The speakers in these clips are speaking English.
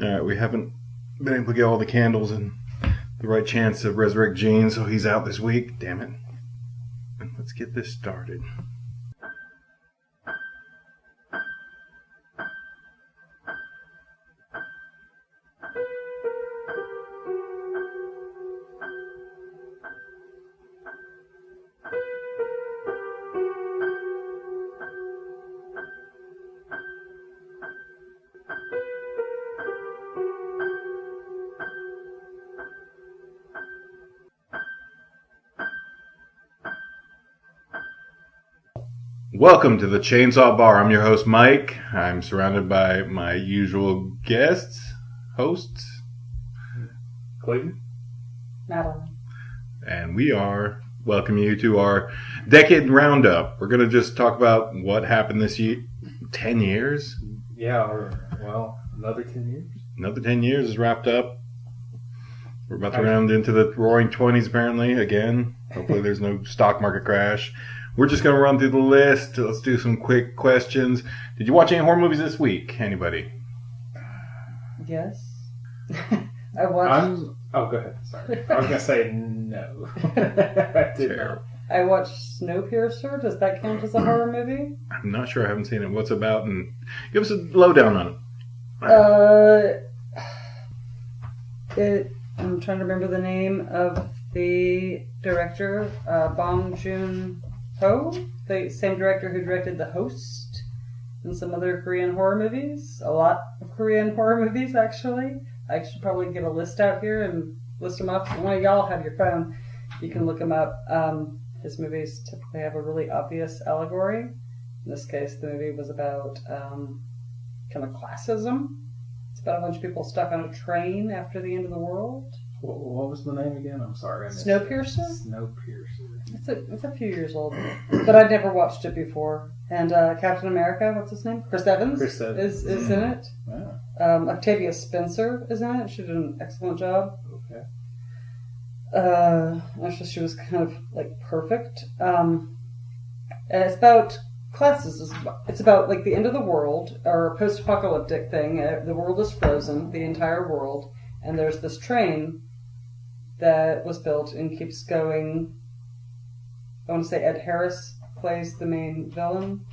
Alright, we haven't been able to get all the candles and the right chance to resurrect Gene, so he's out this week. Damn it. Let's get this started. Welcome to the Chainsaw Bar. I'm your host, Mike. I'm surrounded by my usual hosts, Clayton, Madeline. And we are welcoming you to our decade roundup. We're going to just talk about what happened this year. 10 years? Yeah, another 10 years. Another 10 years is wrapped up. We're about to round into the roaring 20s, apparently, again. Hopefully there's no stock market crash. We're just going to run through the list. Let's do some quick questions. Did you watch any horror movies this week? Anybody? Yes. I watched... go ahead. Sorry. I was going to say no. I did not. I watched Snowpiercer. Does that count as a horror movie? I'm not sure. I haven't seen it. What's it about? And give us a lowdown on it. I'm trying to remember the name of the director, Bong Joon-ho, the same director who directed The Host and some other Korean horror movies. A lot of Korean horror movies, actually. I should probably get a list out here and list them up. If one of y'all have your phone, you can look them up. His movies typically have a really obvious allegory. In this case, the movie was about kind of classism. It's about a bunch of people stuck on a train after the end of the world. What was the name again? I'm sorry. Snowpiercer? Snowpiercer. It's a few years old, but I'd never watched it before. And Captain America, what's his name? Chris Evans is in it. Wow. Octavia Spencer is in it. She did an excellent job. Okay. Actually, she was kind of like perfect. And it's about classes. It's about like the end of the world or a post-apocalyptic thing. The world is frozen, the entire world, and there's this train that was built and keeps going. I want to say Ed Harris plays the main villain.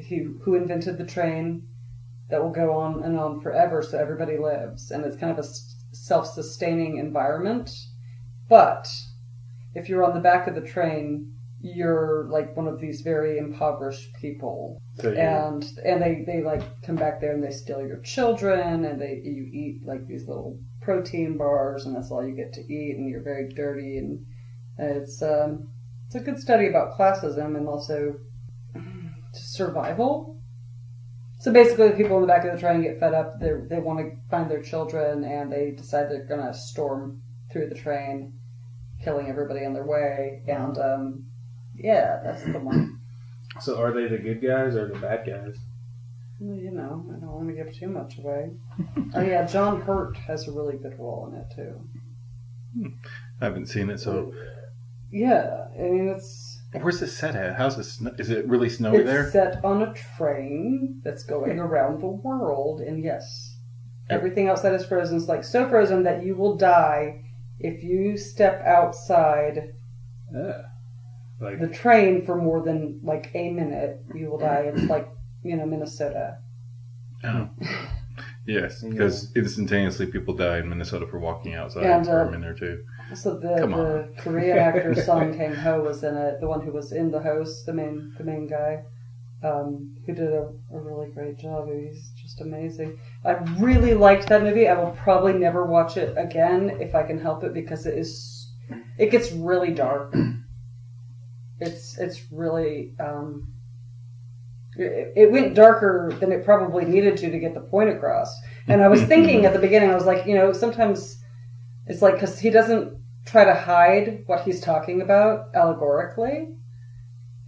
Who invented the train that will go on and on forever, so everybody lives, and it's kind of a self-sustaining environment. But if you're on the back of the train, you're like one of these very impoverished people, and they like come back there and they steal your children, and you eat like these little protein bars, and that's all you get to eat, and you're very dirty, and it's a good study about classism and also survival. So basically, the people in the back of the train get fed up. They want to find their children, and they decide they're going to storm through the train, killing everybody on their way. And yeah, that's the one. So are they the good guys or the bad guys? Well, I don't want to give too much away. Oh yeah, John Hurt has a really good role in it too. I haven't seen it, so... Yeah, I mean, it's... Where's this set at? How's this? Is it really snowy there? It's set on a train that's going around the world, and yes, everything outside is frozen. It's like so frozen that you will die if you step outside the train for more than like a minute. You will die. It's like, Minnesota. Oh. Yes, because instantaneously people die in Minnesota for walking outside for a minute or two. So the Korean actor Song Kang-ho was in it, the one who was in The Host, the main guy, who did a really great job. He's just amazing. I really liked that movie. I will probably never watch it again if I can help it, because it gets really dark. It's really it went darker than it probably needed to get the point across. And I was thinking at the beginning, I was like, sometimes it's like, because he doesn't try to hide what he's talking about allegorically.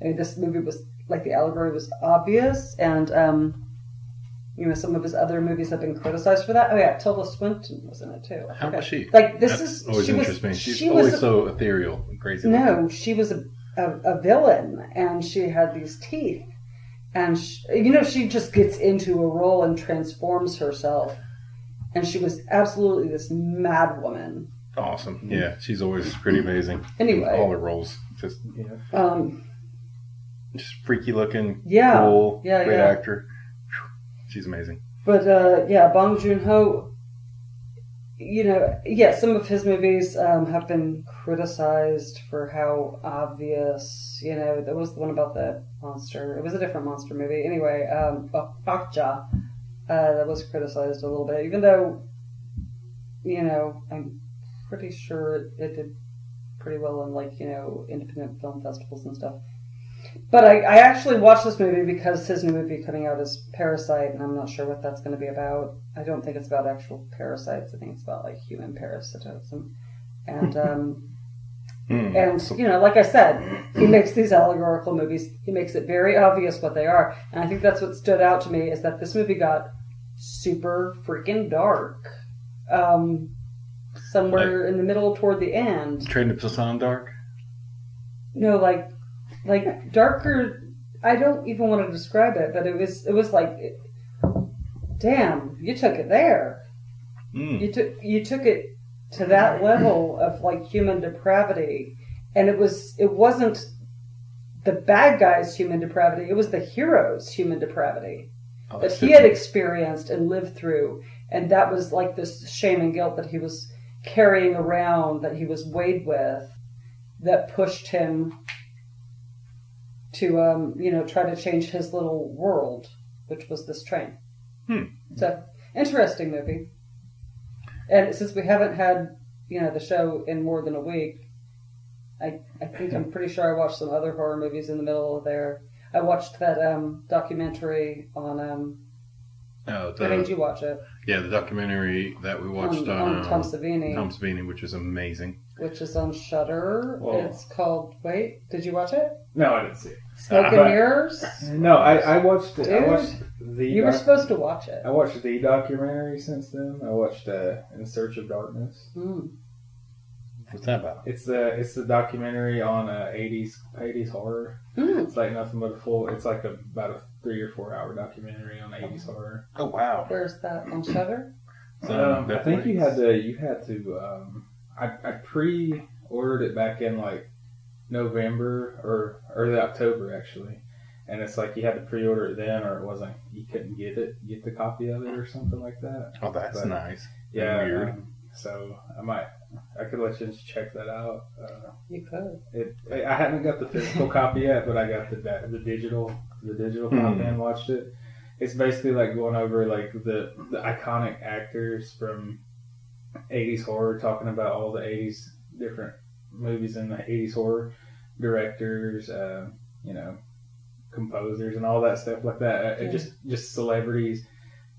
I mean, this movie was like, the allegory was obvious, and some of his other movies have been criticized for that. Oh yeah, Tilda Swinton was in it too. How was she? Like always interests me. She's always so ethereal and crazy. No, she was a villain, and she had these teeth. And, she just gets into a role and transforms herself. And she was absolutely this mad woman. Awesome. Yeah, she's always pretty amazing. Anyway. All her roles. Just freaky looking, cool, great actor. She's amazing. But, Bong Joon-ho, some of his movies have been criticized for how obvious, there was the one about the monster. It was a different monster movie. Anyway, Okja, that was criticized a little bit, even though, I'm pretty sure it did pretty well in, independent film festivals and stuff. But I actually watched this movie because his new movie coming out is Parasite, and I'm not sure what that's going to be about. I don't think it's about actual parasites. I think it's about, human parasitism. And, like I said, he makes these allegorical movies. He makes it very obvious what they are. And I think that's what stood out to me, is that this movie got super freaking dark. Somewhere in the middle toward the end. Train to Busan dark? No, like darker. I don't even want to describe it, but it was like, damn, you took it there. You took it to that level of human depravity, and it wasn't the bad guy's human depravity. It was the hero's human depravity that he had experienced and lived through, and that was this shame and guilt that he was carrying around, that he was weighed with, that pushed him to, try to change his little world, which was this train. So, interesting movie. And since we haven't had, the show in more than a week, I think I'm pretty sure I watched some other horror movies in the middle of there. I watched that documentary on... How did you watch it? Yeah, the documentary that we watched on Tom Savini. Tom Savini, which was amazing. Which is on Shudder. It's called... Wait, did you watch it? No, I didn't see it. Smoke and Mirrors? No, I watched it. Dude, I watched the... You were supposed to watch it. I watched the documentary since then. I watched In Search of Darkness. What's that about? It's the documentary on 80s horror. It's nothing but it's about a 3 or 4 hour documentary on 80s horror. Oh wow! Where's that on Shudder? I think you had to. I pre-ordered it back in November or early October actually, and it's you had to pre-order it then, or it wasn't. You couldn't get the copy of it or something like that. Oh, that's nice. Yeah, weird. So I could let you just check that out. You could. I haven't got the physical copy yet, but I got the digital copy and watched it. It's basically going over the iconic actors from 80s horror, talking about all the 80s different movies in the 80s horror, directors, composers and all that stuff like that. Just celebrities.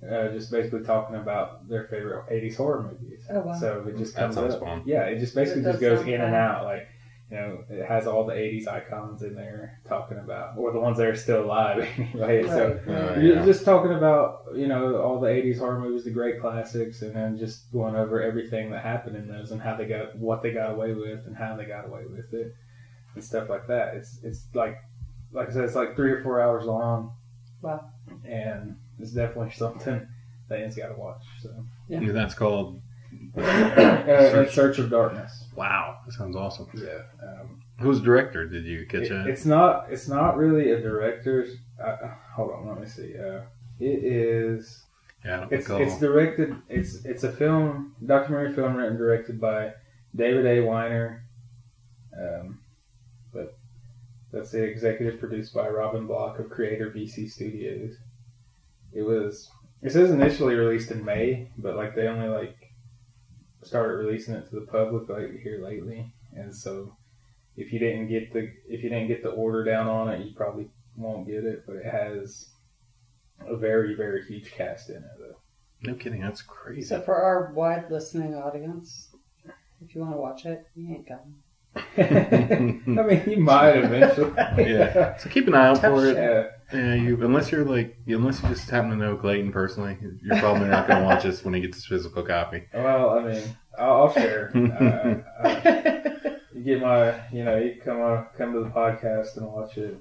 Just basically talking about their favorite 80s horror movies. Oh, wow. So it just comes up. Fun. Yeah, it just basically just goes in and out. It has all the 80s icons in there talking about, or the ones that are still alive anyway. Right. So you're just talking about, all the 80s horror movies, the great classics, and then just going over everything that happened in those and what they got away with and how they got away with it and stuff like that. It's like I said, it's 3 or 4 hours long. Wow. And it's definitely something that Ian's got to watch. So yeah, that's called In Search of Darkness. Wow, that sounds awesome. Yeah. Who's the director? Did you catch that? It's not really a director's. Hold on, let me see. It is. Yeah, it's directed. It's a documentary film written and directed by David A. Weiner. But that's the executive produced by Robin Block of Creator VC Studios. It says initially released in May, but they only started releasing it to the public here lately, and so if you didn't get the order down on it, you probably won't get it. But it has a very, very huge cast in it, though. No kidding, that's crazy. So for our wide listening audience, if you want to watch it, you ain't got them. I mean, you might eventually. Yeah. So keep an eye out for it. Yeah. Yeah, unless you just happen to know Clayton personally, you're probably not going to watch this when he gets his physical copy. Well, I mean, I'll share. You get you come to the podcast and watch it.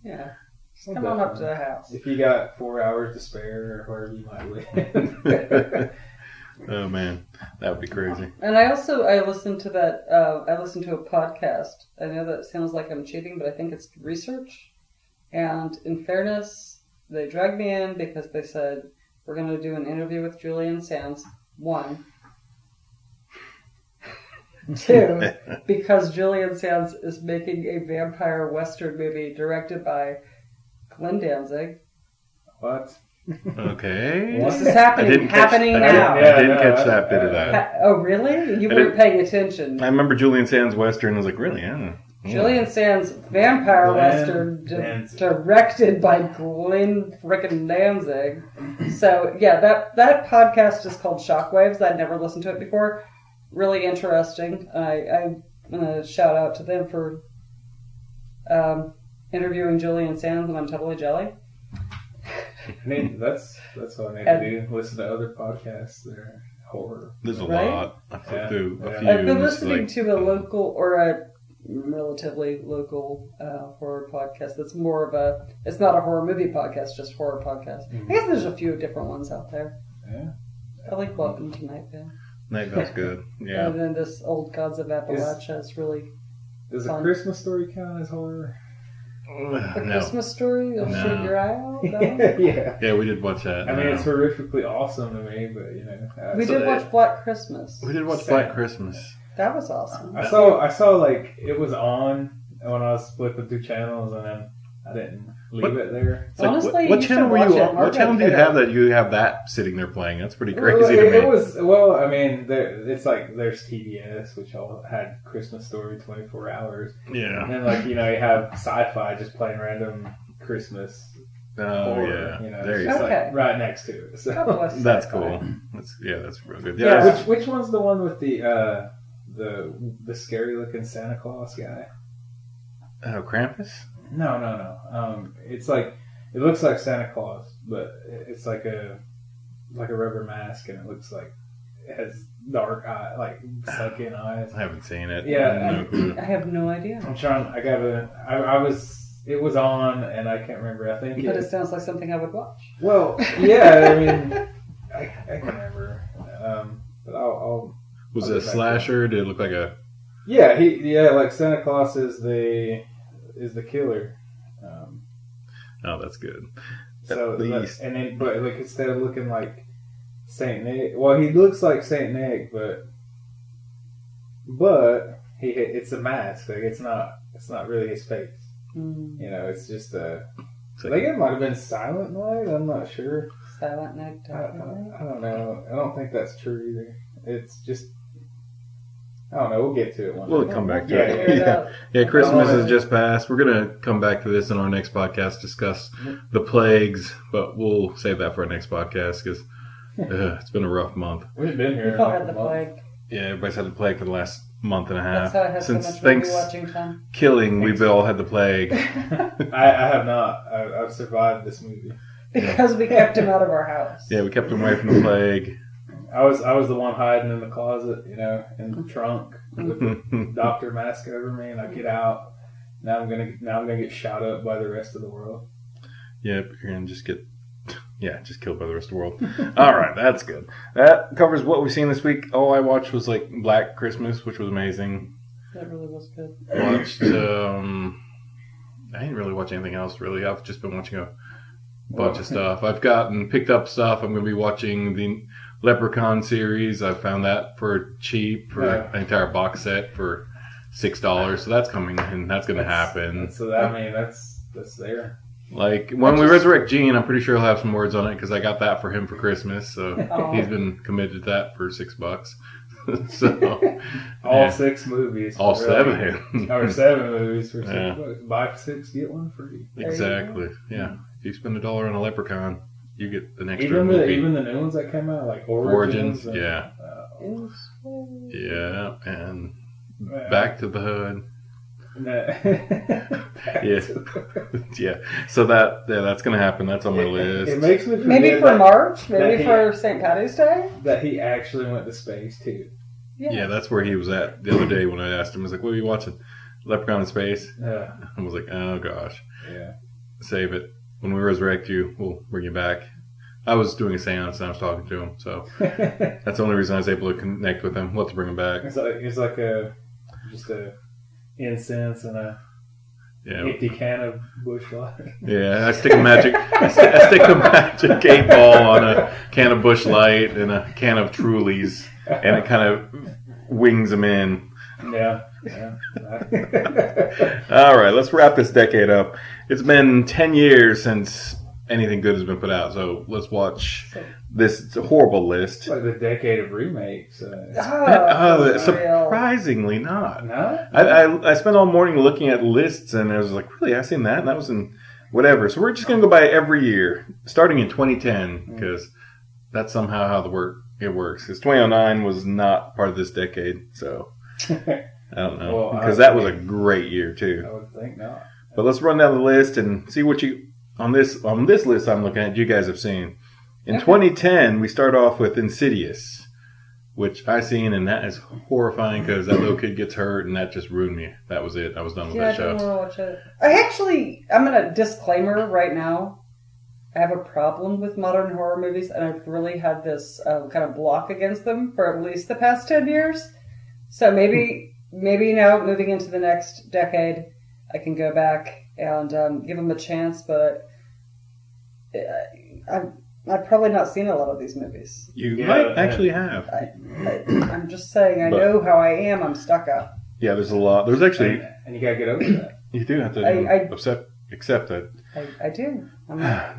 Yeah. Just come on up to the house. If you got 4 hours to spare or wherever you might live. Oh man, that would be crazy. And I listened to that. I listened to a podcast. I know that sounds like I'm cheating, but I think it's research. And in fairness, they dragged me in because they said we're going to do an interview with Julian Sands. 1. 2, because Julian Sands is making a vampire western movie directed by Glenn Danzig. What? Okay. This is happening now. I didn't catch that bit of that. Oh, really? You weren't paying attention. I remember Julian Sands Western. I was like, really? Yeah. Julian Sands vampire western directed by Glenn frickin' Danzig. So, yeah, that podcast is called Shockwaves. I'd never listened to it before. Really interesting. I'm going to shout out to them for interviewing Julian Sands, and I'm totally jelly. I mean, that's what I need to do. Listen to other podcasts that are horror. There's a lot. I flipped through a few. I've been listening to a local or a relatively local horror podcast. That's more of it's not a horror movie podcast, just horror podcast. Mm-hmm. I guess there's a few different ones out there. Yeah. I like Welcome to Night Vale. Night Vale's good. Yeah. And then this Old Gods of Appalachia is really Does fun. A Christmas Story count as horror? A Christmas Story? You'll shoot your eye out? Yeah, we did watch that. I mean, it's horrifically awesome to me, but you know. We did watch Black Christmas. We did watch Black Christmas. That was awesome. I saw like it was on when I was flipping through channels, and then I didn't leave it there. It's honestly, like, what channel were you on? What channel do you have that you have that sitting there playing? That's pretty crazy to me. It was I mean, it's like there's TBS, which all had Christmas Story 24 hours. Yeah. And then like you have Sci-Fi just playing random Christmas. Horror, yeah. There you go. Like like right next to it. So. That's cool. That's real good. Yeah. Which one's the one with the scary looking Santa Claus guy? Oh, Krampus? No. It's like it looks like Santa Claus, but it's like a rubber mask, and it looks like it has dark eye, like sunken eyes. I haven't seen it. Yeah, I have no idea. I'm trying. It was on, and I can't remember. I think. But it sounds like something I would watch. Well, yeah. I mean, I can't remember. But I'll. Was it a slasher? Did it look like a? Yeah, like Santa Claus is the killer. Oh, that's good. So but like instead of looking like Saint Nick, well, he looks like Saint Nick, but it's a mask. Like it's not really his face. Mm. It's just I think it might have been Silent Night. I'm not sure. Silent Night. I don't know. I don't think that's true either. It's just. I don't know. We'll get to it one day. We'll come back to it. Yeah, Christmas has just passed. We're going to come back to this in our next podcast, discuss the plagues, but we'll save that for our next podcast because it's been a rough month. We've been here. We've all had the plague. Yeah, everybody's had the plague for the last month and a half. That's how I have Since so much thanks watching time. Killing, we've all had the plague. I have not. I've survived this movie. Because we kept him out of our house. Yeah, we kept him away from the plague. I was the one hiding in the closet, in the trunk with the doctor mask over me, and I get out. Now I'm gonna get shot up by the rest of the world. Yep, you're gonna just killed by the rest of the world. All right, that's good. That covers what we've seen this week. All I watched was like Black Christmas, which was amazing. That really was good. I watched. I didn't really watch anything else. Really, I've just been watching a bunch of stuff. I've picked up stuff. I'm going to be watching the Leprechaun series. I found that for cheap for an entire box set for $6. So that's coming and that's going to happen. So that's there. Like when we resurrect Gene, I'm pretty sure he'll have some words on it because I got that for him for Christmas. So he's been committed to that for $6. So all 6 movies. All 7. Or 7 movies for $6. Buy 6, get 1 free. Exactly. Yeah. If you spend $1 on a Leprechaun, you get an extra movie. Even the new ones that came out, like Origins. Yeah. Yeah, and Back to the Hood. Yeah. So that's gonna happen. That's on my list. It makes me forget maybe for March, maybe for St. Patty's Day. That he actually went to space too. Yeah, that's where he was at the other day when I asked him. I was like, "What are you watching? Leprechaun in Space?" Yeah. I was like, "Oh gosh." Yeah. save it. When we resurrect you, we'll bring you back. I was doing a seance and I was talking to him, so that's the only reason I was able to connect with him. We'll have to bring him back. It's like just a incense and a empty can of Busch Light. Yeah, I stick a magic 8 ball on a can of Busch Light and a can of Trulies, and it kind of wings them in. Yeah. All right, let's wrap this decade up. It's been 10 years since anything good has been put out, so let's watch this. It's a horrible list. It's like the decade of remakes. Surprisingly not. No? I spent all morning looking at lists, and I was like, really, I've seen that, and that was in whatever. So we're just going to go by every year, starting in 2010, because that's somehow how it works. Because 2009 was not part of this decade, so I don't know. Because that was a great year, too. I would think not. But let's run down the list and see what you... On this list I'm looking at, you guys have seen. In 2010, we start off with Insidious, which I seen, and that is horrifying because that little kid gets hurt, and that just ruined me. That was it. I was done with that show. I didn't want to watch it. I'm going to disclaimer right now. I have a problem with modern horror movies, and I've really had this kind of block against them for at least the past 10 years. So maybe now, moving into the next decade, I can go back and give them a chance, but I've probably not seen a lot of these movies. You might actually have. I'm just saying, I know how I am. I'm stuck up. Yeah, there's a lot. There's actually... And you got to get over that. You do have to accept that. I do.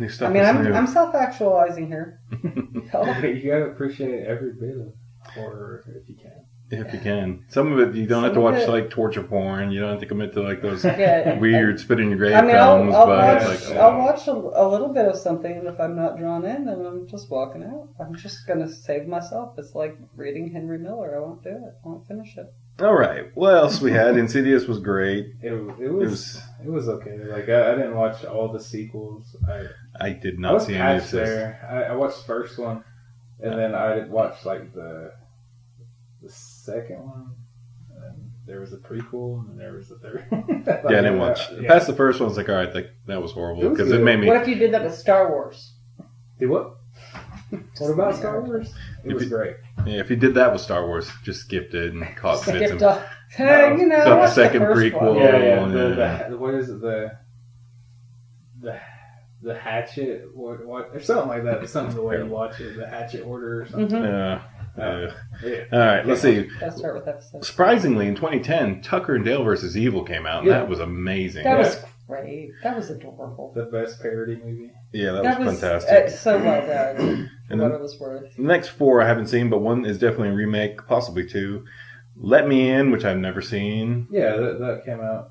New stuff I'm self-actualizing here. You got to appreciate every bit of horror if you can. If you can. Some of it, you don't have to watch like torture porn. You don't have to commit to like those weird spit in your grave films. I'll watch a little bit of something, and if I'm not drawn in, then I'm just walking out. I'm just going to save myself. It's like reading Henry Miller. I won't do it. I won't finish it. All right. What else we had? Insidious was great. It was okay. Like I didn't watch all the sequels. I did not see any of this. I watched the first one, and then I watched like the second one, and there was a prequel, and there was a third. I didn't watch. Past the first one, I was like, all right, that was horrible because it made me. What if you did that with Star Wars? Do what? What about Star Wars? It was great. Yeah, if you did that with Star Wars, just skipped it and caught bits and got the second prequel. Yeah. What is it? The Hatchet, what, or something like that. It's something the way you watch it, the Hatchet order or something. Mm-hmm. All right, let's see. Let's start with episode. Surprisingly, in 2010, Tucker and Dale vs. Evil came out, and that was amazing. That was great. That was adorable. The best parody movie. Yeah, that was fantastic. So well done. And what it was worth. The next 4 I haven't seen, but one is definitely a remake, possibly 2. Let Me In, which I've never seen. Yeah, that came out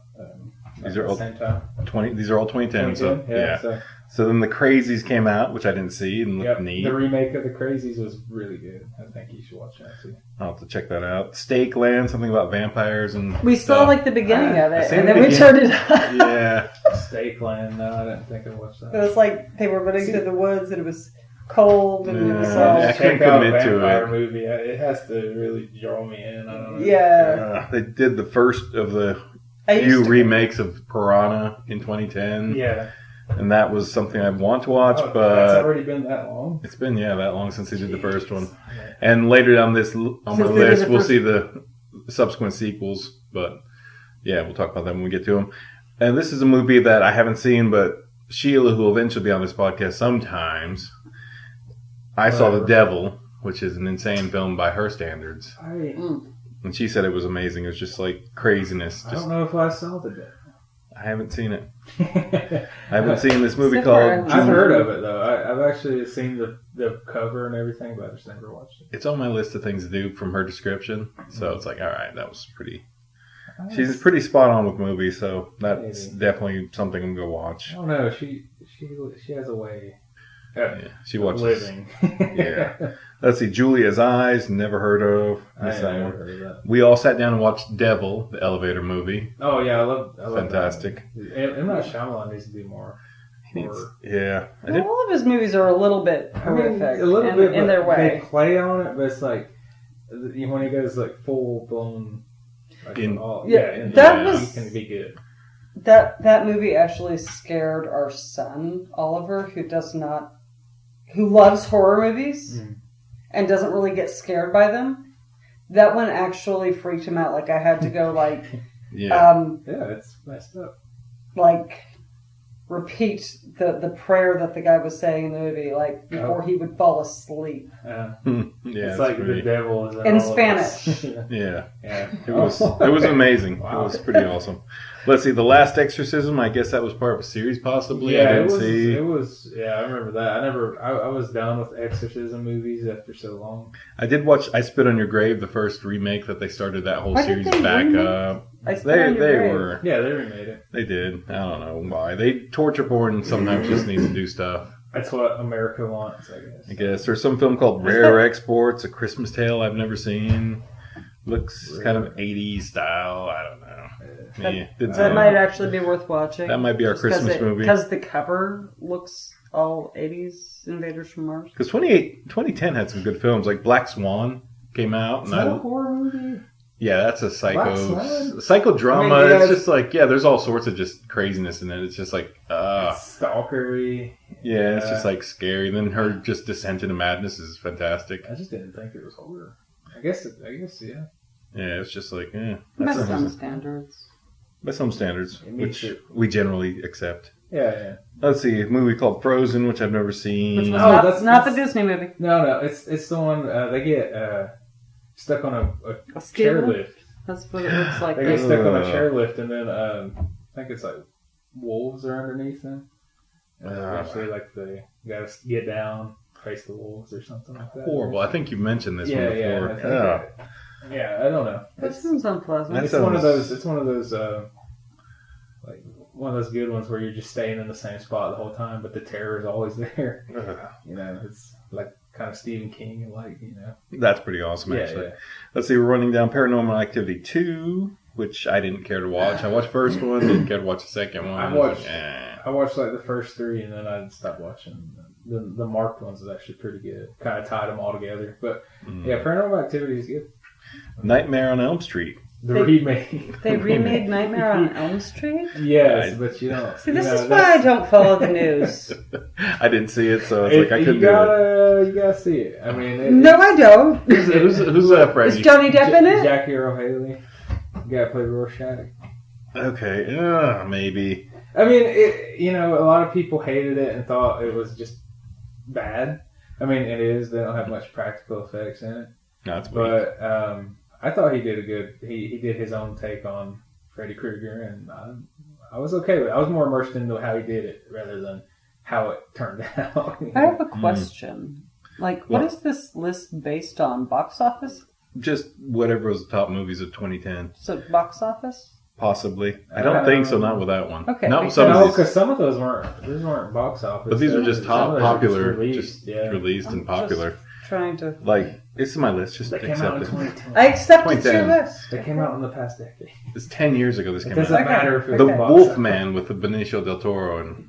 these are all the same time. These are all 2010, so yeah. So then The Crazies came out, which I didn't see and looked neat. The remake of The Crazies was really good. I think you should watch that too. I'll have to check that out. Steak Land, something about vampires and we saw like the beginning of it, and then we turned it up. Yeah. Steak Land, no, I didn't think I watched that. It was like they were running through the woods, and it was cold, and it was I couldn't commit to it. Movie. It has to really draw me in. I don't know. Yeah. They did the first of the few remakes of Piranha in 2010. Yeah. And that was something I want to watch, but... It's already been that long? It's been, that long since they did the first one. And later down on my list, we'll see the subsequent sequels. But, yeah, we'll talk about that when we get to them. And this is a movie that I haven't seen, but Sheila, who will eventually be on this podcast sometimes, I saw The Devil, which is an insane film by her standards. And she said it was amazing. It was just like craziness. I don't know if I saw The Devil. I haven't seen it. I haven't seen this movie called... I've heard of it, though. I've actually seen the cover and everything, but I've just never watched it. It's on my list of things to do from her description. So it's like, all right, that was pretty... She's pretty spot on with movies, so that's definitely something I'm going to watch. I don't know. She has a way... she watches. Living. Yeah. Let's see. Julia's Eyes, never heard of. I never heard of that. We all sat down and watched Devil, the elevator movie. Oh yeah, I love fantastic. M. Night Shyamalan needs to do more. All of his movies are a little bit horrific, in their way. They play on it, but it's like when he goes like full blown. He can be good. That movie actually scared our son, Oliver, who loves horror movies and doesn't really get scared by them. That one actually freaked him out. Like, I had to go, like... it's messed up. Like, repeat the prayer that the guy was saying in the movie, like, before he would fall asleep. It's like the devil is in Spanish. Yeah. It was amazing. Wow. It was pretty awesome. Let's see, The Last Exorcism. I guess that was part of a series, possibly. Yeah, I didn't see. It was. Yeah, I remember that. I was done with exorcism movies after so long. I did watch I Spit on Your Grave, the first remake that they started that whole series back up. They were. Yeah, they remade it. They did. I don't know why. They torture porn sometimes just needs to do stuff. That's what America wants, I guess. There's some film called Rare Exports, A Christmas Tale I've never seen. Looks kind of 80s style. I don't know. That might actually be worth watching. That might be our Christmas movie. Because the cover looks all 80s Invaders from Mars. Because 2010 had some good films. Like Black Swan came out. Is that a horror movie? Yeah, that's a psychodrama. It's just like, there's all sorts of just craziness in it. It's just like, stalkery. Yeah, it's just like scary. And then her just descent into madness is fantastic. I just didn't think it was horror. I guess, yeah. Yeah, it's just like, By some standards. By some standards, which we generally accept. Yeah. Let's see, a movie called Frozen, which I've never seen. Which was that's not the Disney movie. No, it's the one they get stuck on a chairlift. That's what it looks like. They get stuck on a chairlift, and then I think it's like wolves are underneath them. And eventually, like they gotta get down, face the wolves or something like that. Horrible. I think you mentioned this one before. Yeah, I don't know. That sounds unpleasant. It's one of those. It's one of those. Like one of those good ones where you're just staying in the same spot the whole time, but the terror is always there. It's like kind of Stephen King, That's pretty awesome, actually. Yeah. Let's see, we're running down Paranormal Activity 2, which I didn't care to watch. I watched the first one, didn't care to watch the second one. I watched like the first three, and then I stopped watching. The marked ones is actually pretty good. Kind of tied them all together, but Paranormal Activity is good. Nightmare on Elm Street. The remake. They remade Nightmare on Elm Street? Yes, but you don't. See, this is why I don't follow the news. I didn't see it, so it's I couldn't do it. You gotta see it. I mean, no, I don't. Who's Freddy? Is Johnny Depp in it? Jackie Earle Haley. You gotta play Rorschach. Okay, maybe. I mean, a lot of people hated it and thought it was just bad. I mean, it is. They don't have much practical effects in it. No, it's but I thought he did a good. He did his own take on Freddy Krueger, and I was okay with it. I was more immersed into how he did it rather than how it turned out. I have a question. What is this list based on? Box office? Just whatever was the top movies of 2010. So box office? Possibly. I don't think so. Not with that one. Okay. Not with some of these. Because some of those weren't box office. But these are just top popular, released and popular. Trying to it's in my list. Just they accept came out in it. 2010. I accept it's your list. They came out in the past decade. It's 10 years ago. This came out. It doesn't matter if The Wolfman with the Benicio del Toro and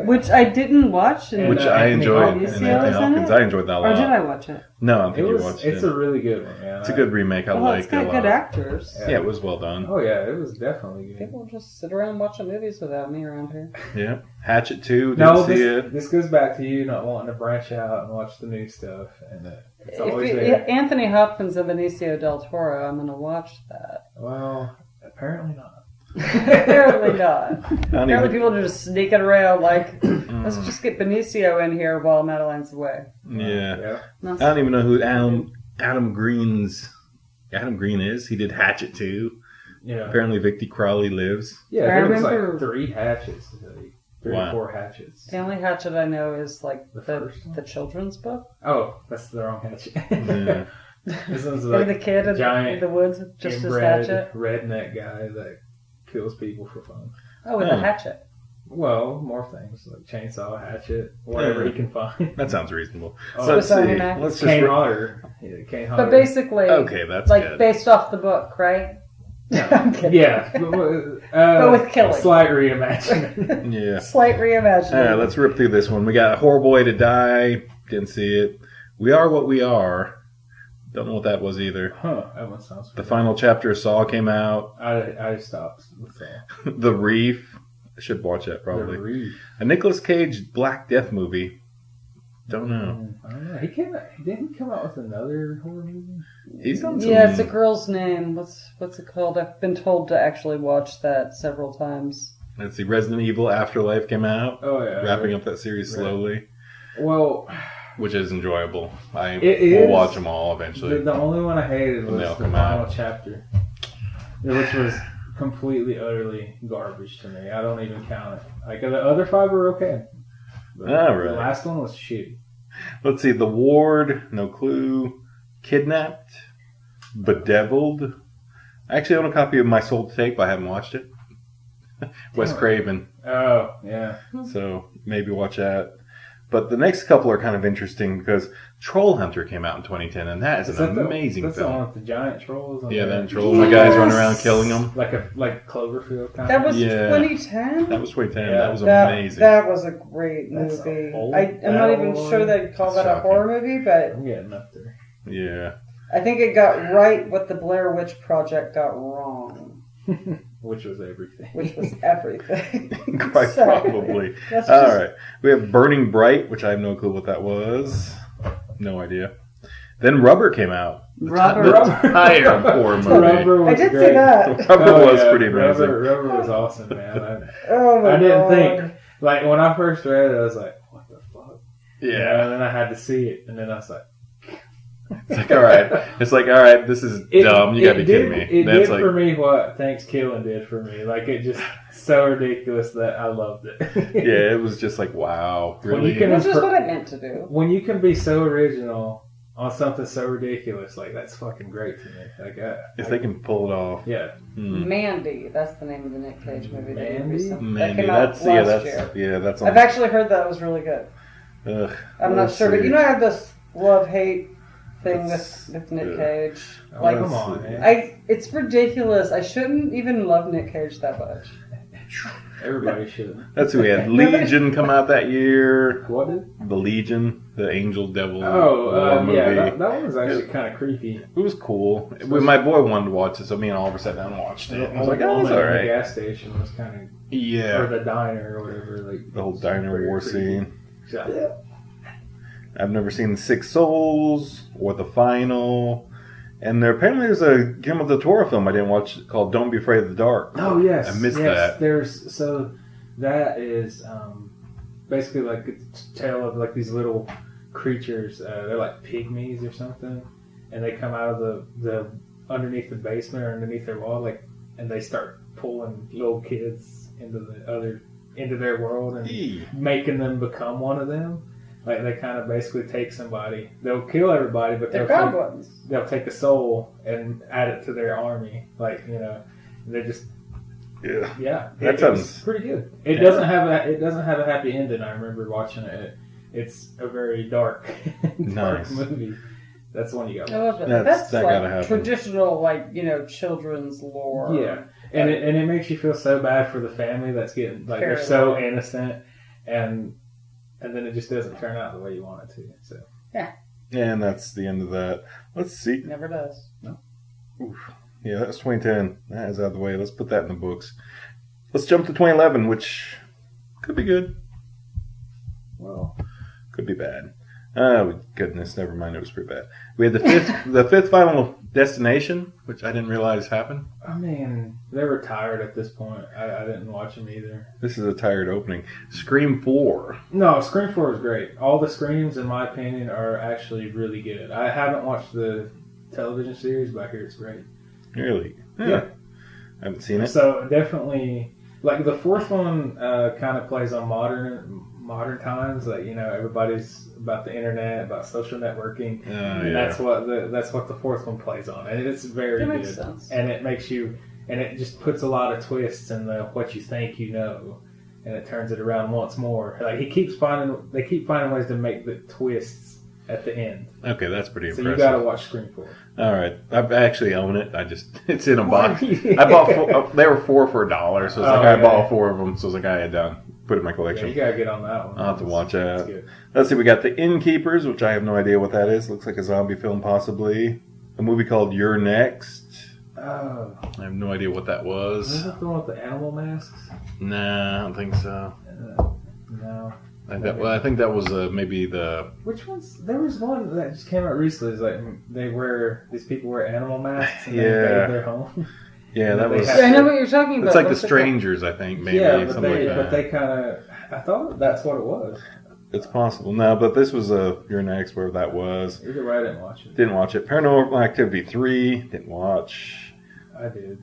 which I didn't watch, which I enjoyed. And Anthony Hopkins, I enjoyed that a lot. Or did I watch it? No, I don't think you watched it. It's a really good one. Yeah, it's a good remake. I like it a lot. It's got good actors. Yeah, it was well done. Oh yeah, it was definitely good. People just sit around watching movies without me around here. Yeah, Hatchet 2. Didn't see it. This goes back to you not wanting to branch out and watch the new stuff, and it's always there. Anthony Hopkins and Benicio del Toro, I'm going to watch that. Well, apparently not. Apparently not. Apparently people are just sneaking around let's just get Benicio in here while Madeline's away. Yeah. I don't even know who Adam Green is. He did Hatchet 2. Yeah. Apparently Vicki Crowley lives. Yeah, there was like 3 hatchets. 3 or 4 hatchets. The only hatchet I know is the children's book. Oh, that's the wrong hatchet. Yeah. This one's the kid in the woods with just his hatchet. Redneck guy that kills people for fun. Oh, with a hatchet. Well, more things like chainsaw, hatchet, whatever he can find. That sounds reasonable. Oh, let's see. Let's Kane Hodder. Yeah, Kane Hodder. But basically, that's good. Based off the book, right? No. I'm kidding. Yeah, but with killing. Slight reimagining. Yeah. Slight reimagining. All right, let's rip through this one. We got A Horrible Way to Die. Didn't see it. We Are What We Are. Don't know what that was either. Huh, that one sounds The final chapter of Saw came out. I stopped with Saw. The Reef. I should watch that probably. The Reef. A Nicolas Cage Black Death movie. Don't know. I don't know. Didn't he come out with another horror movie? He's done some... Yeah, it's a girl's name. What's it called? I've been told to actually watch that several times. Let's see. Resident Evil Afterlife came out. Oh, yeah. Wrapping up that series slowly. Well... Which is enjoyable. We'll watch them all eventually. The only one I hated was the final chapter. Which was completely, utterly garbage to me. I don't even count it. Like, the other 5 were okay. But right. The last one was shitty. Let's see. The Ward, no clue. Kidnapped, Bedeviled. I actually own a copy of My Soul to Take, but I haven't watched it. Wes Craven. Oh, yeah. So maybe watch that. But the next couple are kind of interesting because Troll Hunter came out in 2010, and that is an amazing that's film. The one with the giant trolls. Yeah, then trolls. The guys running around killing them. Like Cloverfield kind That of. was 2010? That was 2010. Yeah. That was amazing. That was a great movie. I'm not even sure they'd call that a horror movie, but... I'm getting up there. Yeah. I think it got right what the Blair Witch Project got wrong. Which was everything. Which was everything. Quite probably. All right. We have Burning Bright, which I have no clue what that was. No idea. Then Rubber came out. Rubber. The entire horror movie. Rubber was I did great. see that. Rubber was pretty amazing. Rubber was awesome, man. I didn't think. Like, when I first read it, I was like, what the fuck? Yeah. And then I had to see it, and then I was like, It's like, all right. It's like, all right, this is dumb. You gotta be kidding me. It did for me what Thanksgiving did for me. Like, it just so ridiculous that I loved it. Yeah, it was just like, wow. Really? That's just what it meant to do. When you can be so original on something so ridiculous, like, that's fucking great to me. Like, if they can pull it off. Yeah. Mandy, that's the name of the Nick Cage movie. Mandy, that came out last year. Yeah, that's I've actually heard that was really good. Ugh, I'm not sure, but you know I have this love-hate thing with Nick Cage. Like, come on, man. It's ridiculous. I shouldn't even love Nick Cage that much. Everybody should. That's who we had. Legion come out that year. What did? The Legion, the Angel Devil movie. Yeah, that one was actually kind kind of creepy. It was cool. My boy wanted to watch it, so me and Oliver sat down and watched it. I was like, oh, that's all right. The gas station was kind of... Yeah. Or the diner or whatever. Like, the whole diner war scene. Yeah. I've never seen The Six Souls or The Final. And apparently there's a Guillermo del Toro film I didn't watch called Don't Be Afraid of the Dark. Oh, yes. I missed that. That is basically like a tale of like these little creatures. They're like pygmies or something. And they come out of the underneath the basement or underneath their wall, and they start pulling little kids into their world and making them become one of them. Like, they kind of basically take somebody. They'll kill everybody, but they'll take a soul and add it to their army. Like, they're just... Yeah. That sounds pretty good. It doesn't have a happy ending. I remember watching it. It's a very dark movie. That's the one you got. I love it. That's like traditional, children's lore. Yeah. And it makes you feel so bad for the family that's getting, like, they're so innocent, and then it just doesn't turn out the way you want it to. So yeah, and that's the end of that. Let's see. Never does. No. Oof. Yeah, that's 2010. That is out of the way. Let's put that in the books. Let's jump to 2011, which could be good. Well, could be bad. Oh goodness, never mind. It was pretty bad. We had the fifth Final Destination, which I didn't realize happened. I mean, they were tired at this point. I didn't watch them either. This is a tired opening. Scream 4. No, Scream 4 is great. All the Screams, in my opinion, are actually really good. I haven't watched the television series, but I hear it's great. Really? Yeah. I haven't seen it. So definitely, like, the fourth one kind of plays on modern times. Like, everybody's about the internet, about social networking, and that's what the fourth one plays on, and it's very good. Makes sense. And it makes you, and it just puts a lot of twists in what you think and it turns it around once more. Like, they keep finding ways to make the twists at the end. Okay, that's pretty impressive. So you got to watch Scream 4. All right, I actually own it. It's in a box. I bought 4. They were $4 for $1, so it's I bought 4 of them. So it's like I had done. put it in my collection. Yeah, you gotta get on that one. I'll have to watch that. Let's see, we got The Innkeepers, which I have no idea what that is. Looks like a zombie film, possibly. A movie called You're Next. Oh. I have no idea what that was. Is that the one with the animal masks? Nah, I don't think so. No. I think that was maybe the... Which ones? There was one that just came out recently. It's like these people wear animal masks and they invade their home. Yeah, that was... I know what you're talking about. It's like The Strangers, I think, maybe. Yeah, something like that. But they kind of... I thought that's what it was. It's possible. No, but this was You're Next, wherever that was. Either way, I didn't watch it. Didn't watch it. Paranormal Activity 3, didn't watch. I did.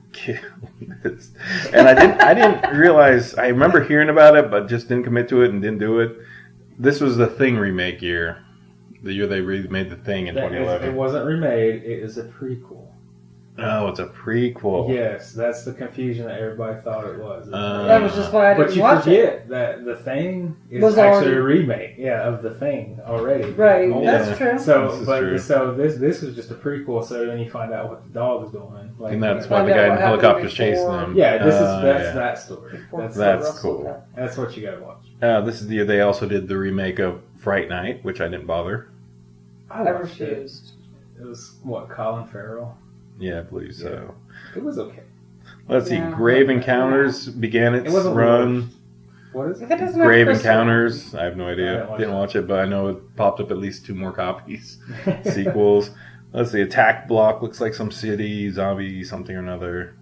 And I didn't realize, I remember hearing about it, but just didn't commit to it and didn't do it. This was the Thing remake year. The year they remade The Thing in 2011. It wasn't remade, it is a prequel. Oh, it's a prequel. Yes, that's the confusion that everybody thought it was. That was just why I didn't watch it. But you forget that The Thing is actually a remake, of The Thing already. Right, that's true. So this is just a prequel. So then you find out what the dog's doing, and that's why the guy in the helicopter's chasing them. Yeah, that's that story. That's cool. That's what you got to watch. This is the year they also did the remake of Fright Night, which I didn't bother. I refused. It was what, Colin Farrell? Yeah, I believe so. It was okay. Let's see. Grave Encounters began its run. What is it? Grave Encounters. I have no idea. Didn't watch it, but I know it popped up at least 2 more copies. Sequels. Let's see. Attack Block looks like some city, zombie, something or another.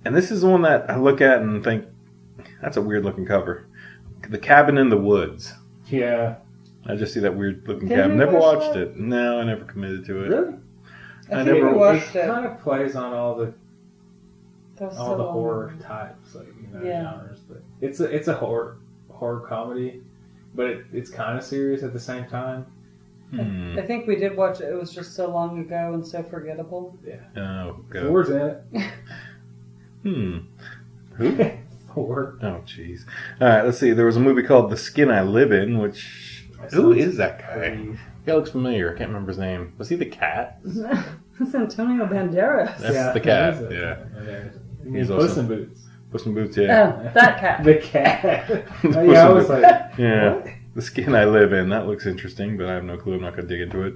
And this is the one that I look at and think, that's a weird looking cover. The Cabin in the Woods. Yeah. I just see that weird looking cabin. Never watched it. No, I never committed to it. Really? I never watched it. It kind of plays on all the horror types, genres. But it's a horror comedy, but it's kind of serious at the same time. I think we did watch it. It was just so long ago and so forgettable. Yeah. Oh, God. Ford's in it. Who? Ford. Oh, jeez. All right, let's see. There was a movie called The Skin I Live In, which... Who is that guy? He looks familiar. I can't remember his name. Was he the cat? That's Antonio Banderas. That's the cat, He's Puss in Boots. Puss in Boots, yeah. Oh, that cat. The cat. I was like, yeah. What? The Skin I Live In. That looks interesting, but I have no clue. I'm not going to dig into it.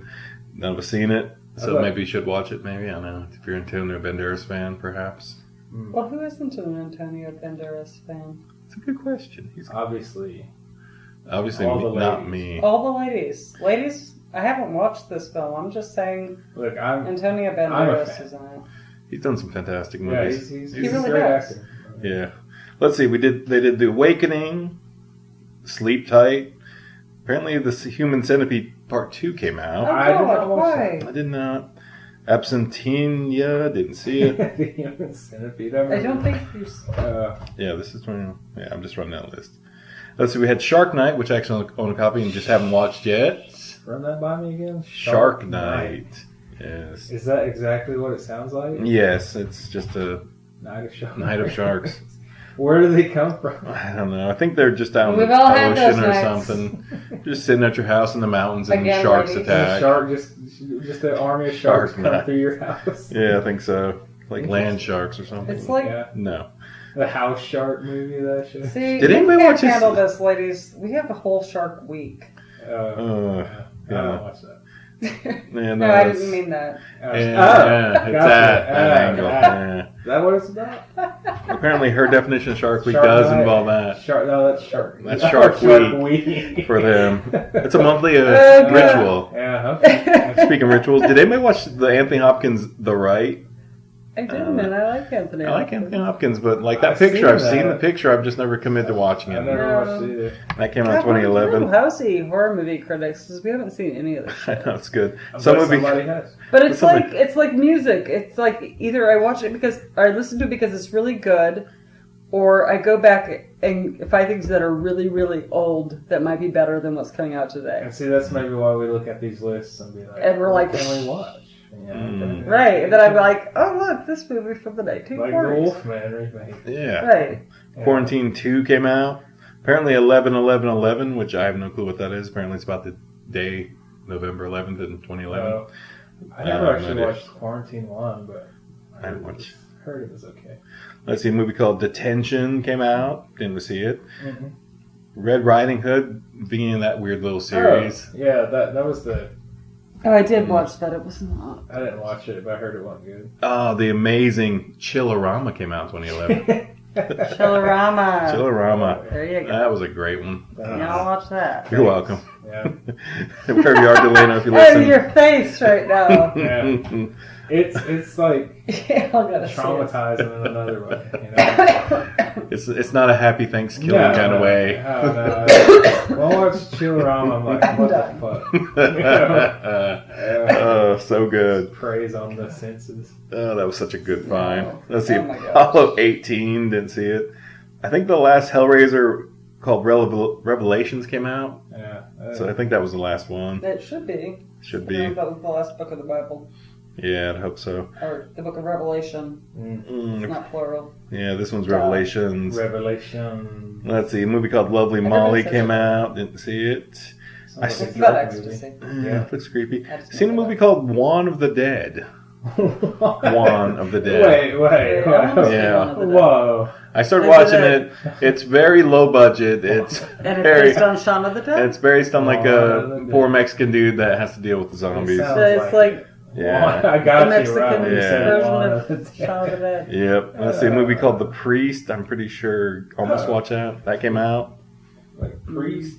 None of us seen it, so maybe you should watch it, maybe. I don't know. If you're an Antonio Banderas fan, perhaps. Well, who isn't an Antonio Banderas fan? It's a good question. He's obviously not me. All the ladies. Ladies, I haven't watched this film. I'm just saying. Look, Antonio Banderas is in it. He's done some fantastic movies. Yeah, he's really a great actor. Yeah. Let's see. They did The Awakening, Sleep Tight. Apparently, the Human Centipede Part 2 came out. Oh, I did not watch that. I did not. Absentia, didn't see it. The Human Centipede. I don't think you. Yeah, this is when. Yeah, I'm just running that list. Let's see. We had Shark Night, which I actually own a copy and just haven't watched yet. Run that by me again. Shark Night. Yes. Is that exactly what it sounds like? Yes, it's just a Night of Sharks. Night of Sharks. Where do they come from? I don't know. I think they're just out in the ocean or something. Just sitting at your house in the mountains and sharks attack. Shark, just an army of sharks come through your house. Yeah, I think so. Like land sharks or something. It's like no. The House Shark movie that shit. See, did anybody watch this? Handle this, ladies. We have a whole Shark Week. I don't watch that. Yeah, no, I didn't mean that. Yeah, it's that angle. Yeah. Is that what it's about? Apparently, her definition of Shark Week does involve that. No, that's Shark. That's Shark Week for them. It's a monthly ritual. Yeah. Okay. Speaking of rituals, did anybody watch the Anthony Hopkins The Right? I didn't, and I like Anthony Hopkins. I like Anthony Hopkins, but like that picture, I've seen the picture, I've just never committed to watching it. I never watched it either. That came out in 2011. Housey horror movie critics, because we haven't seen any of this shit. That's good. Somebody has. But it's like music. It's like either I watch it because I listen to it because it's really good, or I go back and find things that are really, really old that might be better than what's coming out today. And see, that's maybe why we look at these lists and be like, and we're like, what can we watch? Right, and then I'm like, oh look, this movie from the 1940s. Like the Wolfman remake. Yeah. Right. Quarantine 2 came out. Apparently 11/11/11, which I have no clue what that is. Apparently it's about the day November 11th in 2011. I never actually watched Quarantine 1, but I heard it was okay. Let's see, a movie called Detention came out. Didn't see it. Mm-hmm. Red Riding Hood, beginning of that weird little series. Oh, yeah, that was the... Oh, I did watch that. It was not. I didn't watch it, but I heard it wasn't good. Oh, the amazing Chillerama came out in 2011. Chillerama. There you go. That was a great one. Y'all watch that. You're welcome. Yeah. Wherever you are, Delano, if you listen. In your face right now. Yeah. It's like Yeah, I gotta traumatizing in another way. You know? It's not a happy Thanksgiving kind of way. No. When I watch Chillerama, I'm like, what the fuck? You know? Oh, so good. Praise on the senses. Oh, that was such a good find. Let's see. Oh my gosh. Apollo 18, didn't see it. I think the last Hellraiser called Revelations came out. Yeah. So I think that was the last one. That should be. Should I be. don't know if that was the last book of the Bible. Yeah, I'd hope so. Or the book of Revelation. It's not plural. Yeah, this one's Revelations. Revelation. Let's see. A movie called Lovely Molly came out. Didn't see it. Sounds like It's a about good movie. ecstasy. Yeah, it looks creepy. I just Seen a made that movie up. called Juan of the Dead. Juan of the Dead. Wait. Yeah. Whoa. I started Is watching it it. It's very low budget. It's And it's very. based on Shaun of the Dead? It's based on like Shaun of the a Dead. poor Mexican dude that has to deal with the zombies. sounds- So it's like Yeah. I got the you right when you Yeah. said version Juan of of the Shaun of the Dead. Yep. Let's see. A movie called The Priest. I'm pretty sure. Almost watch that. That came out. Like a priest.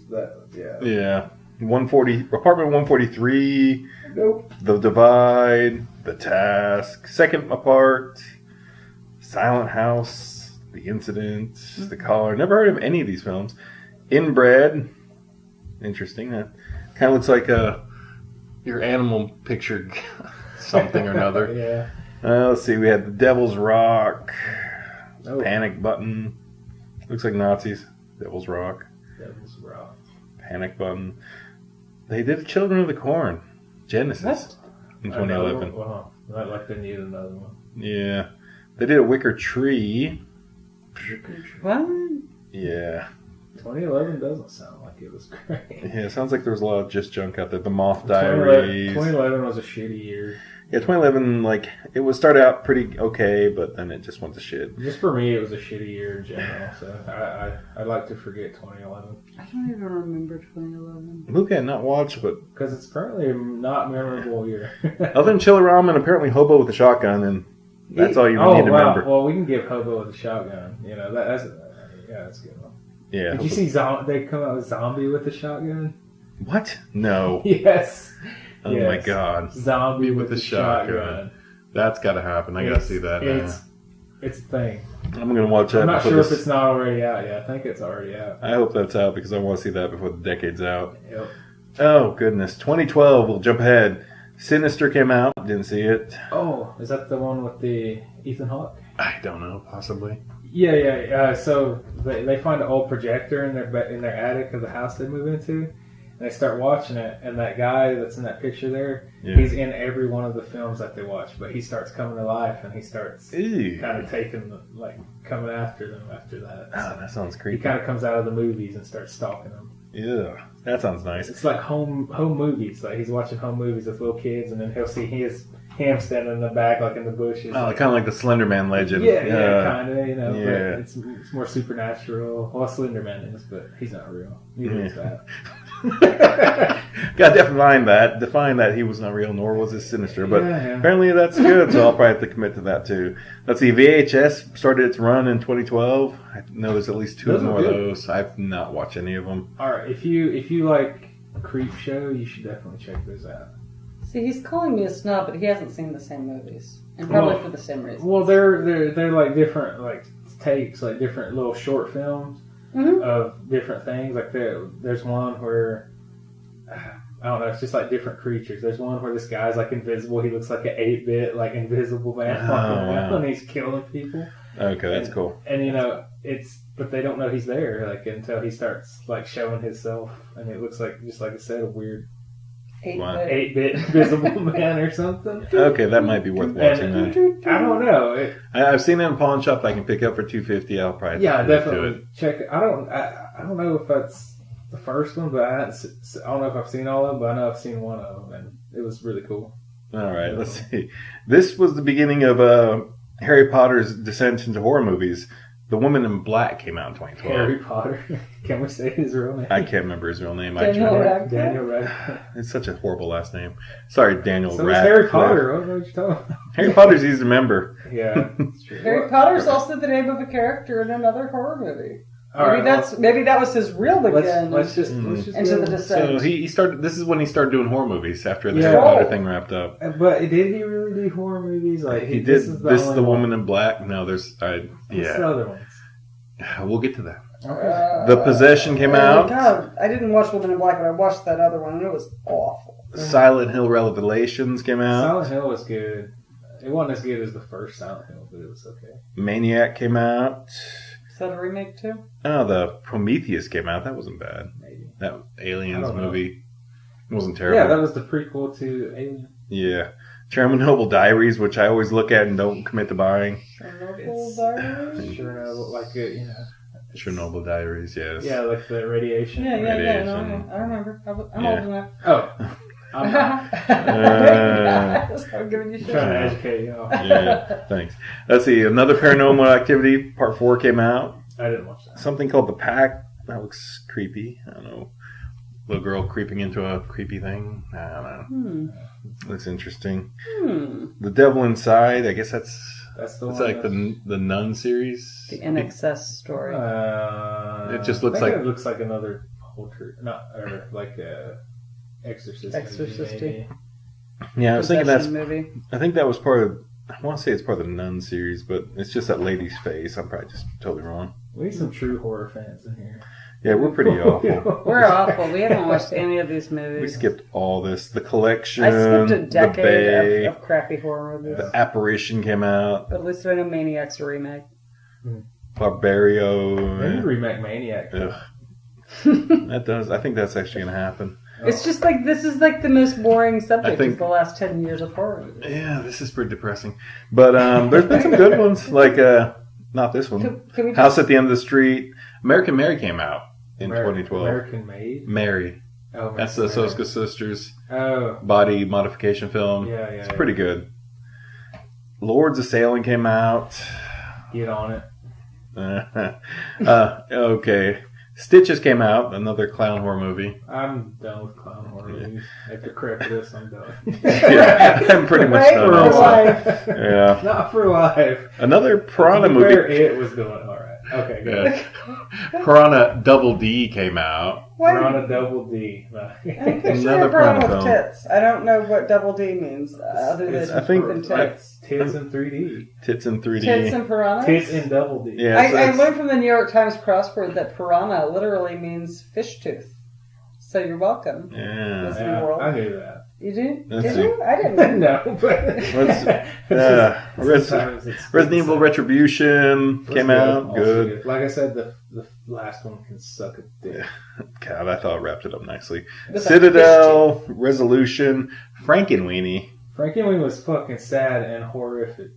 Yeah. Yeah. 140. Apartment 143. Nope. The Divide. The Task. Second Apart. Silent House. The Incident. The Caller. Never heard of any of these films. Inbred. Interesting. That kind of looks like your animal picture something or another. Yeah. Let's see. We had The Devil's Rock. Oh. Panic Button. Looks like Nazis. Devil's Rock. Devil's Rock. Panic Button. They did Children of the Corn. Genesis. In 2011. Wow. I'd like to need another one. Yeah. They did A Wicker Tree. What? Yeah. 2011 doesn't sound like it was great. Yeah, it sounds like there was a lot of just junk out there. The Moth 2011 Diaries. 2011 was a shitty year. Yeah, 2011, like, it was started out pretty okay, but then it just went to shit. Just for me, it was a shitty year in general. So I'd like to forget 2011 I don't even remember 2011. Movie I not watched, but because it's currently not a memorable year. other than Chillerama and apparently Hobo with a Shotgun, and that's all you need to remember. Well, we can give Hobo with a Shotgun. You know that's a good one. Yeah. Did you see they come out with Zombie with a Shotgun? What? No. Yes. Oh Yes. my god. Zombie with a a shotgun. shotgun. That's got to happen. I got to see that now. It's a thing. I'm going to watch that. I'm not before sure if this- it's not already out yet. I think it's already out. I hope that's out because I want to see that before the decade's out. Yep. Oh, goodness. 2012. We'll jump ahead. Sinister came out. Didn't see it. Oh, is that the one with the Ethan Hawke? I don't know. Possibly. Yeah. So they find an old projector in their attic of the house they move into, and they start watching it. And that guy that's in that picture there, Yeah. he's in every one of the films that they watch. But he starts coming to life, and he starts Ew. kind of coming after them after that. Oh, that sounds He creepy. kind of comes out of the movies and starts stalking them. Yeah. That sounds nice. It's like home movies. Like he's watching home movies with little kids, and then he'll see him standing in the back, like in the bushes. Oh, kind of like the Slender Man legend. Yeah, kind of. You know, Yeah. but it's more supernatural. Well, Slender Man is, but he's not real. Neither is that. Got to define that he was not real, nor was his Sinister. But Yeah. apparently that's good, so I'll probably have to commit to that too. Let's see, VHS started its run in 2012. I know there's at least two Those are more of good. those. I've not watched any of them. All right, if you like Creep Show, you should definitely check those out. See, he's calling me a snob, but he hasn't seen the same movies. And probably Well- for the same reason. Well, they're like different like takes, like different little short films Mhm. of different things. Like there's one where I don't know, it's just like different creatures. There's one where this guy's like invisible. He looks like an 8-bit like invisible man walking around, wow. and he's killing people. Okay, that's cool. And you know, but they don't know he's there like until he starts like showing himself, and it looks like, just like I said, a weird 8-bit. Wow. 8-bit invisible man or something. Okay, that might be worth watching And, that. I don't know. I've seen it in pawn shop that I can pick up for $250. I'll probably Yeah, have to do definitely it. check it. I don't know if that's the first one, but I don't know if I've seen all of them, but I know I've seen one of them, and it was really cool. All right, let's see. This was the beginning of Harry Potter's descent into horror movies. The Woman in Black came out in 2012. Harry Potter. Can we say his real name? I can't remember his real name. Daniel Radcliffe. Daniel Radcliffe. It's such a horrible last name. Sorry, Daniel So Radcliffe. is Harry Potter. I don't know what you're talking about. Harry Potter's easy to remember. Yeah, that's true. Harry Potter's also the name of a character in another horror movie. All right, Maybe that was his real beginning. let's just into the descent. So he started. This is when he started doing horror movies after the Yeah. Harry Potter thing wrapped up. But did he really do horror movies? Like He did. This is only the one. Woman in Black. No, there's. What's the Yeah, other ones? we'll get to that. Okay. The Possession came out. God, I didn't watch Woman in Black, but I watched that other one, and it was awful. Silent Hill Revelations came out. Silent Hill was good. It wasn't as good as the first Silent Hill, but it was okay. Maniac came out. Is that a remake too? Oh, the Prometheus came out. That wasn't bad. Maybe. That I Aliens don't know. movie wasn't terrible. Yeah, that was the prequel to Alien. Yeah. Chernobyl Diaries, which I always look at and don't commit to buying. Chernobyl Diaries? Chernobyl, like it, Chernobyl Diaries, yes. Yeah, like the radiation. Yeah. Radiation. No, I remember. I'm Yeah. old enough. Oh, I'm I'm giving you shit. trying to educate you. Yeah, thanks. Let's see. Another Paranormal Activity, Part 4 came out. I didn't watch that. Something called The Pack. That looks creepy. I don't know. Little girl creeping into a creepy thing. I don't know. Looks interesting. The Devil Inside. I guess that's the it's one. like the Nun series. The NXS story. It just looks I think like- it looks like another culture, not or like Exorcist. Exorcist. maybe. Yeah, I was thinking that's. Possession movie. I think that was part of. I want to say it's part of the Nun series, but it's just that lady's face. I'm probably just totally wrong. We need some true horror fans in here. Yeah, we're pretty awful. We're awful. We haven't watched any of these movies. We skipped all this. The Collection. I skipped a The decade Bay, of crappy horror movies. The Apparition came out. But at least I know Maniac's a remake. Barbario. They need to remake Maniac. Ugh. That does. I think that's actually going to happen. It's just like, this is like the most boring subject I think- of the last 10 years of horror movies. Yeah, this is pretty depressing. But there's been some good ones, like not this one. Can we just, House at the End of the Street. American Mary came out in 2012. American Made. Mary. Oh, That's the American Soska Sisters Oh, body modification film. yeah. It's pretty good. Lords of Salem came out. Get on it. Okay. Stitches came out, another clown horror movie. I'm done with clown horror movies. After Krampus, I'm done. Yeah, I'm pretty much Right? done. For also. life. Yeah. Not for life. Another Piranha To be fair, movie. It was doing alright. Okay, good. Yeah. Piranha Double D came out. Why? We're on a double D. I think there's Another a problem porno with film. tits. I don't know what double D means other It's- than I think- fucking like- tits. Tits in 3D. Tits in 3D. Tits and piranhas? Tits in double D. Yeah, so I it's- learned from the New York Times crossword that piranha literally means fish tooth. So you're welcome. Yeah. Listen, Yeah, world. I knew that. You do? Let's Did see. you? I didn't. No, but Resident Evil Retribution came out. Good. Like I said, the last one can suck a dick. God, I thought it wrapped it up nicely. With a Citadel, Resolution, Frankenweenie. Frankenweenie was fucking sad and horrific.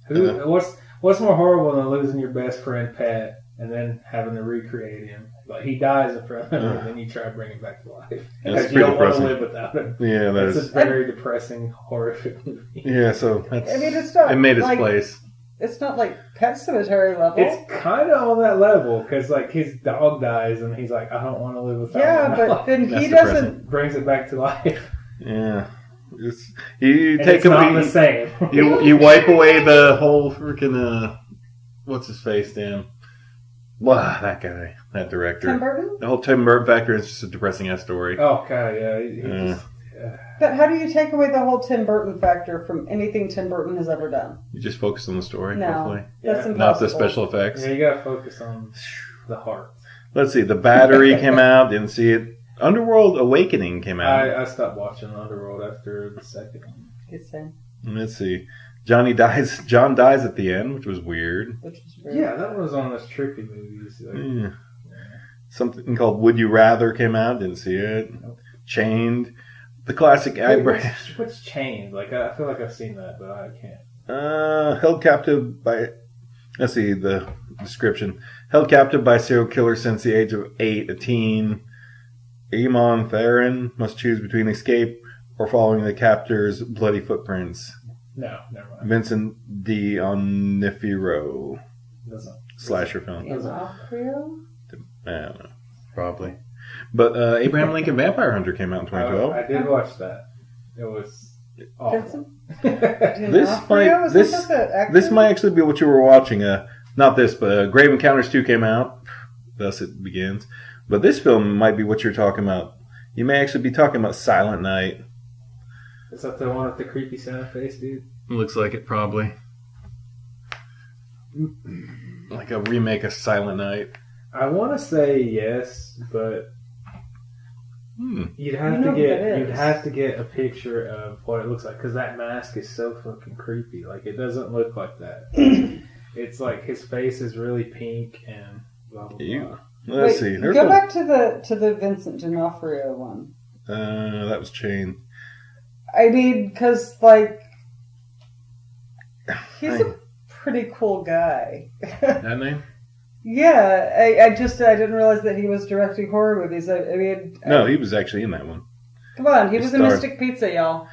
What's more horrible than losing your best friend Pat and then having to recreate him? Like he dies in front of you, and then you try to bring him back to life That's because you pretty don't want to depressing. live without him. Yeah, that It's a is. very depressing, horrific movie. Yeah, so that's, I mean, it's not it made its like, place. It's not like Pet Cemetery level. It's kind of on that level because like his dog dies and he's like, I don't want to live without yeah, him. but then That's he depressing. doesn't. Brings it back to life. Yeah. You And take it's not the a same. you wipe away the whole freaking what's his face, Dan? Wow, that guy, that director. Tim Burton? The whole Tim Burton factor is just a depressing ass story. Oh god, yeah. He just, But how do you take away the whole Tim Burton factor from anything Tim Burton has ever done? You just focus on the story, No. hopefully. That's Yeah. impossible. Not the special effects. yeah, you gotta focus on the heart. Let's see. The Battery came out. Didn't see it. Underworld Awakening came out. I stopped watching Underworld after the second one. Good saying. Let's see. John dies at the end, which was weird. Which is weird. Yeah, that was one of those trippy movies. Like, Yeah. Something called Would You Rather came out. Didn't see it. Nope. Chained. The classic what's Chained? Like I feel like I've seen that, but I can't. held captive by. Let's see the description. Held captive by a serial killer since the age of 8, a teen. Eamon Theron must choose between escape or following the captor's bloody footprints. No, never mind. Vincent D'Onofrio. Doesn't slasher film. D'Onofrio? I don't know. Probably. But Abraham Lincoln Vampire Hunter came out in 2012. I did watch that. It was awful. This might actually be what you were watching. Not this, but Grave Encounters 2 came out. Thus it begins. But this film might be what you're talking about. You may actually be talking about Silent Night. Is that the one with the creepy Santa face, dude? Looks like it, probably. Like a remake of Silent Night. I want to say yes, but you'd have to get a picture of what it looks like, because that mask is so fucking creepy. Like, it doesn't look like that. It's like his face is really pink and blah blah blah. Let's see. Go back to the Vincent D'Onofrio one. That was Chain. I mean, because like he's a pretty cool guy. That name? Yeah, I didn't realize that he was directing horror movies. He was actually in that one. Come on, he was in Mystic Pizza, y'all.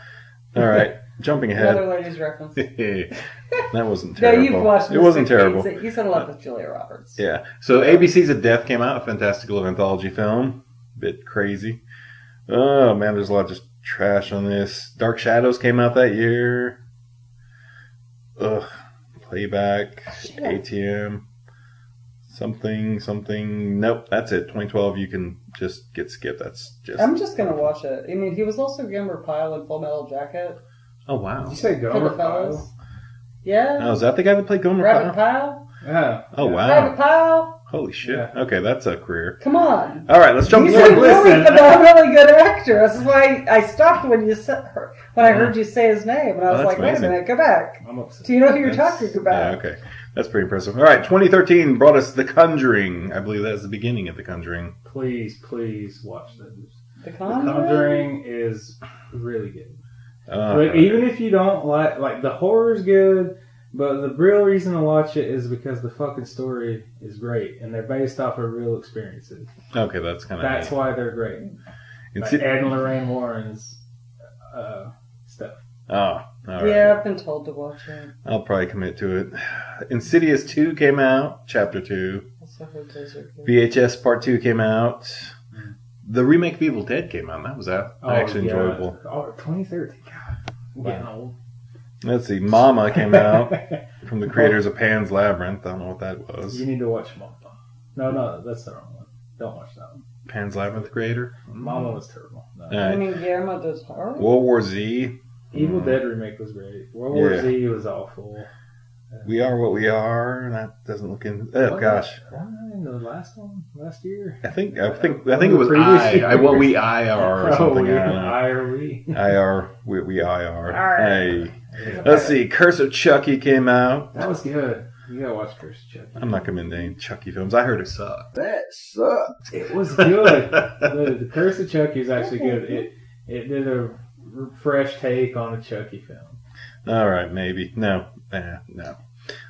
All right, jumping ahead. Another ladies reference. That wasn't terrible. No, you've watched it wasn't terrible. Pizza. He's in love with Julia Roberts. Yeah. So ABC's of Death came out, a fantastical anthology film. Bit crazy. Oh man, there's a lot of just trash on this. Dark Shadows came out that year. Ugh. Playback. Shit. ATM. Something. Nope, that's it. 2012. You can just get skipped. I'm just gonna watch it. I mean, he was also Gomer Pyle in Full Metal Jacket. Oh wow! Did you say Gomer Pyle? Yeah. Oh, is that the guy that played Gomer Rabbit Pyle? Yeah. Oh wow! Rabbit Pyle. Holy shit! Yeah. Okay, that's a career. Come on. All right, let's jump. He's a really phenomenally good actor. That's why I stopped when I heard you say his name, and I was like, amazing. Wait a minute, go back. Do you know who you're talking about? Yeah. Okay. That's pretty impressive. All right, 2013 brought us The Conjuring. I believe that's the beginning of The Conjuring. Please watch those. The Conjuring? The Conjuring is really good. But even if you don't like the horror's good, but the real reason to watch it is because the fucking story is great, and they're based off of real experiences. Okay, that's why they're great. Like Ed and Lorraine Warren's stuff. Oh, all right. Yeah, I've been told to watch it. I'll probably commit to it. Insidious 2 came out, Chapter 2. VHS Part 2 came out. The remake of Evil Dead came out. That was actually enjoyable. Oh, 2013. God, I'm getting old. Let's see. Mama came out from the creators of Pan's Labyrinth. I don't know what that was. You need to watch Mama. No, that's the wrong one. Don't watch that one. Pan's Labyrinth creator? Mama was terrible. No. I mean, Guillermo del Toro? World War Z. Evil Dead remake was great. World War Z was awful. We Are What We Are. That doesn't look in. Oh gosh. The last one last year. I think it was I. What we I are or something. I or we. I are we I are. Hey. Let's see. Curse of Chucky came out. That was good. You gotta watch Curse of Chucky. I'm not committing to any Chucky films. I heard it sucked. That sucked. It was good. The Curse of Chucky is actually good. It did a fresh take on a Chucky film. All right, maybe. No.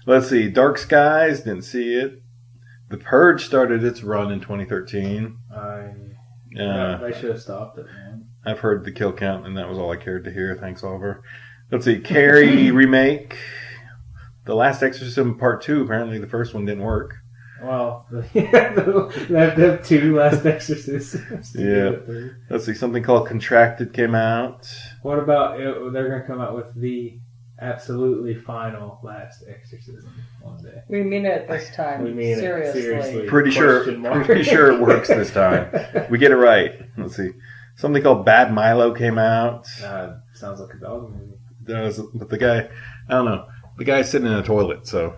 Let's see. Dark Skies, didn't see it. The Purge started its run in 2013. They should have stopped it, man. I've heard the kill count, and that was all I cared to hear. Thanks, Oliver. Let's see. Carrie remake. The Last Exorcism Part 2. Apparently the first one didn't work. Well, they have to have 2 Last Exorcisms. Yeah. Let's see. Something called Contracted came out. What about they're going to come out with the absolutely final Last Exorcism one day? We mean it this time. We mean seriously. It seriously. Pretty sure it works this time. We get it right. Let's see. Something called Bad Milo came out. Sounds like a dog movie. But the guy, I don't know. The guy's sitting in a toilet, so.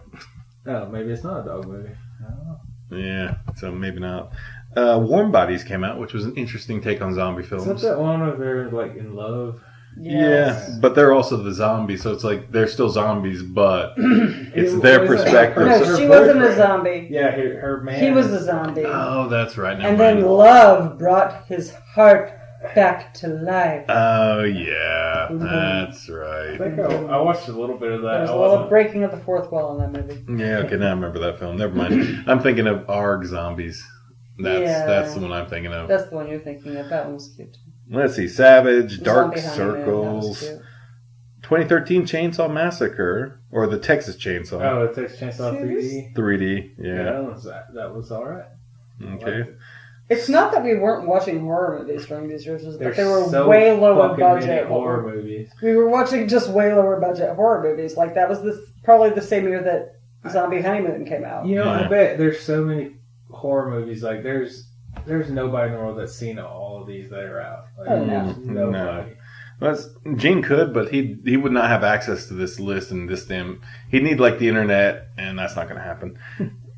Oh, maybe it's not a dog movie. I don't know. Yeah, so maybe not. Warm Bodies came out, which was an interesting take on zombie films. Is that one where they're like in love? Yes. Yeah, but they're also the zombies, so it's like they're still zombies, but it's their perspective. No, she wasn't a zombie. Yeah, her man. He was a zombie. Oh, that's right. And then love brought his heart back to life. Oh, yeah. That's right. I think I watched a little bit of that. There was a little breaking of the fourth wall in that movie. Yeah, okay, now I remember that film. Never mind. I'm thinking of ARG Zombies. That's the one I'm thinking of. That's the one you're thinking of. That one was cute. Let's see. Savage, Dark Circles. 2013 Chainsaw Massacre, or the Texas Chainsaw. Oh, the Texas Chainsaw 3D. 3D, yeah. That was all right. Okay. It's not that we weren't watching horror movies during these years, it's that they were so way lower fucking budget many horror movies. We were watching just way lower budget horror movies. Like that was probably the same year that Zombie Honeymoon came out. You know, I bet there's so many horror movies. Like there's nobody in the world that's seen all of these that are out. Like, nobody. Well, Gene could, but he would not have access to this list and this damn. He'd need like the internet, and that's not going to happen.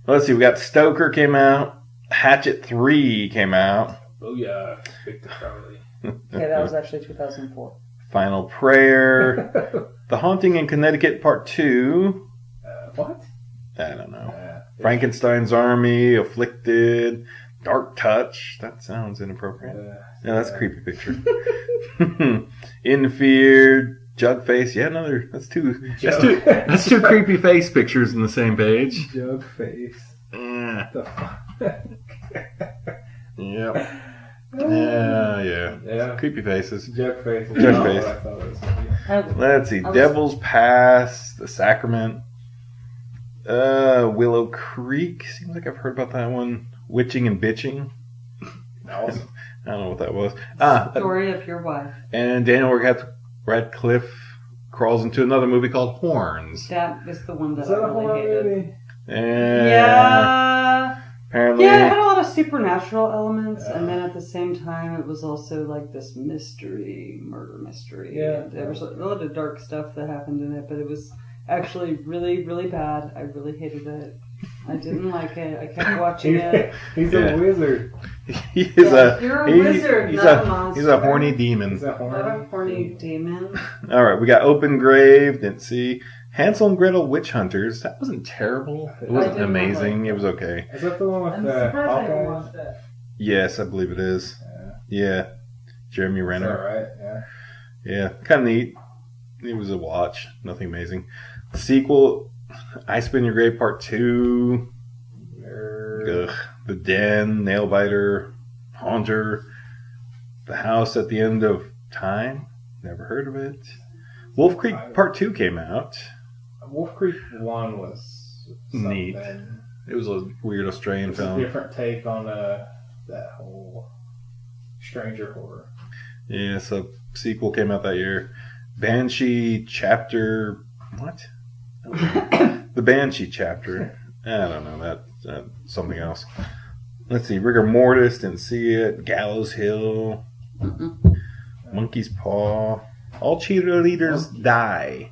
Let's see. We got Stoker came out. Hatchet 3 came out. Oh yeah, Victor Crowley. Yeah, that was actually 2004. Final Prayer. The Haunting in Connecticut Part 2. What? I don't know. Frankenstein's Army. Afflicted. Dark Touch. That sounds inappropriate. Yeah, that's a creepy picture. In Fear. Jugface. Yeah, another. That's two creepy face pictures in the same page. Jugface. Yeah. The fuck? Yep. Yeah. Creepy faces. Jugface. Jugface. Let's see. Devil's Pass. The Sacrament. Willow Creek. Seems like I've heard about that one. Witching and Bitching. Awesome. I don't know what that was. Story of Your Wife. And Daniel Radcliffe crawls into another movie called Horns. That is the one that I really hated. Yeah. Apparently. Yeah, it had a lot of supernatural elements, and then at the same time, it was also like this murder mystery. Yeah. There was a lot of dark stuff that happened in it, but it was actually really, really bad. I really hated it. I didn't like it. I kept watching it. He's a wizard. You're a wizard, not a monster. He's a horny demon. He's a horny demon. All right, we got Open Grave. Didn't see. Hansel and Gretel Witch Hunters. That wasn't terrible. It wasn't amazing. It was okay. Is that the one with Hawkeye? Yes, I believe it is. Yeah. Jeremy Renner. Is that right? Yeah. Yeah, kind of neat. It was a watch. Nothing amazing. The sequel, I Spin Your Grave Part 2. The Den, Nailbiter, Haunter. The House at the End of Time. Never heard of it. Wolf Creek Part 2 came out. Wolf Creek 1 was neat. It was a weird Australian film. A different take on that whole stranger horror. Yeah, so sequel came out that year. Banshee Chapter... What? The Banshee Chapter. I don't know. That's something else. Let's see. Rigor Mortis, didn't see it. Gallows Hill. Monkey's Paw. All Cheerleaders Die.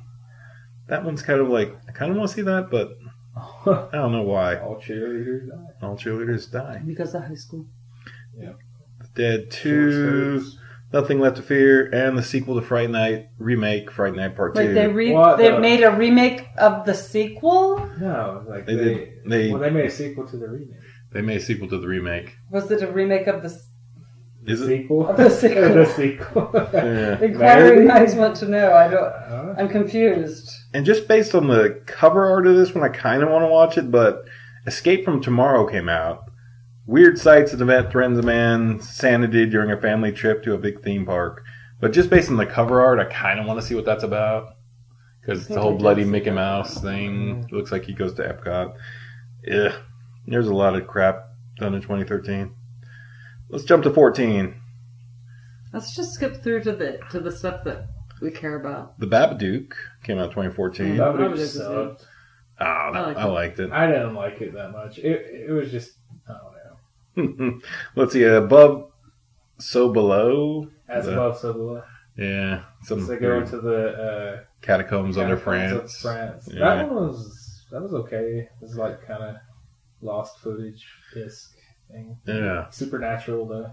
That one's kind of like... I kind of want to see that, but I don't know why. All Cheerleaders Die. All Cheerleaders Die. Because of high school. Yeah. Dead 2... Nothing Left to Fear, and the sequel to Fright Night remake, Fright Night Part 2. Wait, they made a remake of the sequel? No, like they made a sequel to the remake. They made a sequel to the remake. Was it a remake of the sequel? Of the sequel. The sequel. Yeah. Inquiring minds want to know. I'm confused. And just based on the cover art of this one, I kind of want to watch it, but Escape from Tomorrow came out. Weird sights at event threatens a man's sanity during a family trip to a big theme park. But just based on the cover art, I kind of want to see what that's about. Because the whole bloody Mickey Mouse thing. It looks like he goes to Epcot. Yeah. There's a lot of crap done in 2013. Let's jump to 14. Let's just skip through to the stuff that we care about. The Babadook came out 2014. Babadook sucked. Oh, I liked it. I didn't like it that much. It was just... I don't know. Let's see, Above, So Below. As Above, So Below. Yeah. So they go into the catacombs under France. Yeah. That was okay. It was like kind of lost footage-esque thing. Yeah. Supernatural, though.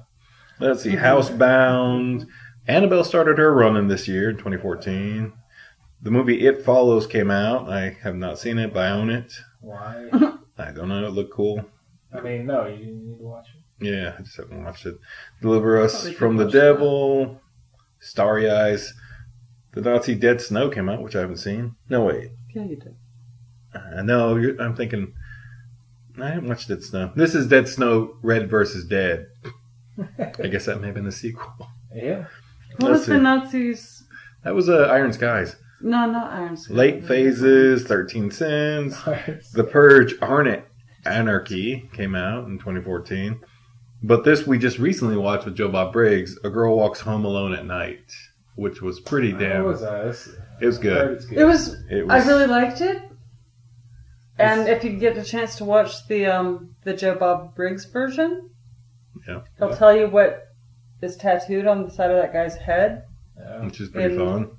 Let's see, Housebound. Annabelle started her run-in this year in 2014. The movie It Follows came out. I have not seen it, but I own it. Why? I don't know. It looked cool. I mean, no, you need to watch it. Yeah, I just haven't watched it. Deliver Us from the Devil, Starry Eyes. The Nazi Dead Snow came out, which I haven't seen. No, wait. Yeah, you did. No, I'm thinking... I haven't watched Dead Snow. This is Dead Snow, Red vs. Dead. I guess that may have been the sequel. Yeah. What was the Nazis? That was Iron Skies. No, not Iron Sky. Late Phases, 13 Sins. The Purge Anarchy came out in 2014. But this we just recently watched with Joe Bob Briggs, A Girl Walks Home Alone at Night, which was pretty damn... What was that? It was good. It was. I really liked it. And if you get a chance to watch the Joe Bob Briggs version, he'll tell you what is tattooed on the side of that guy's head. Yeah. Which is pretty fun.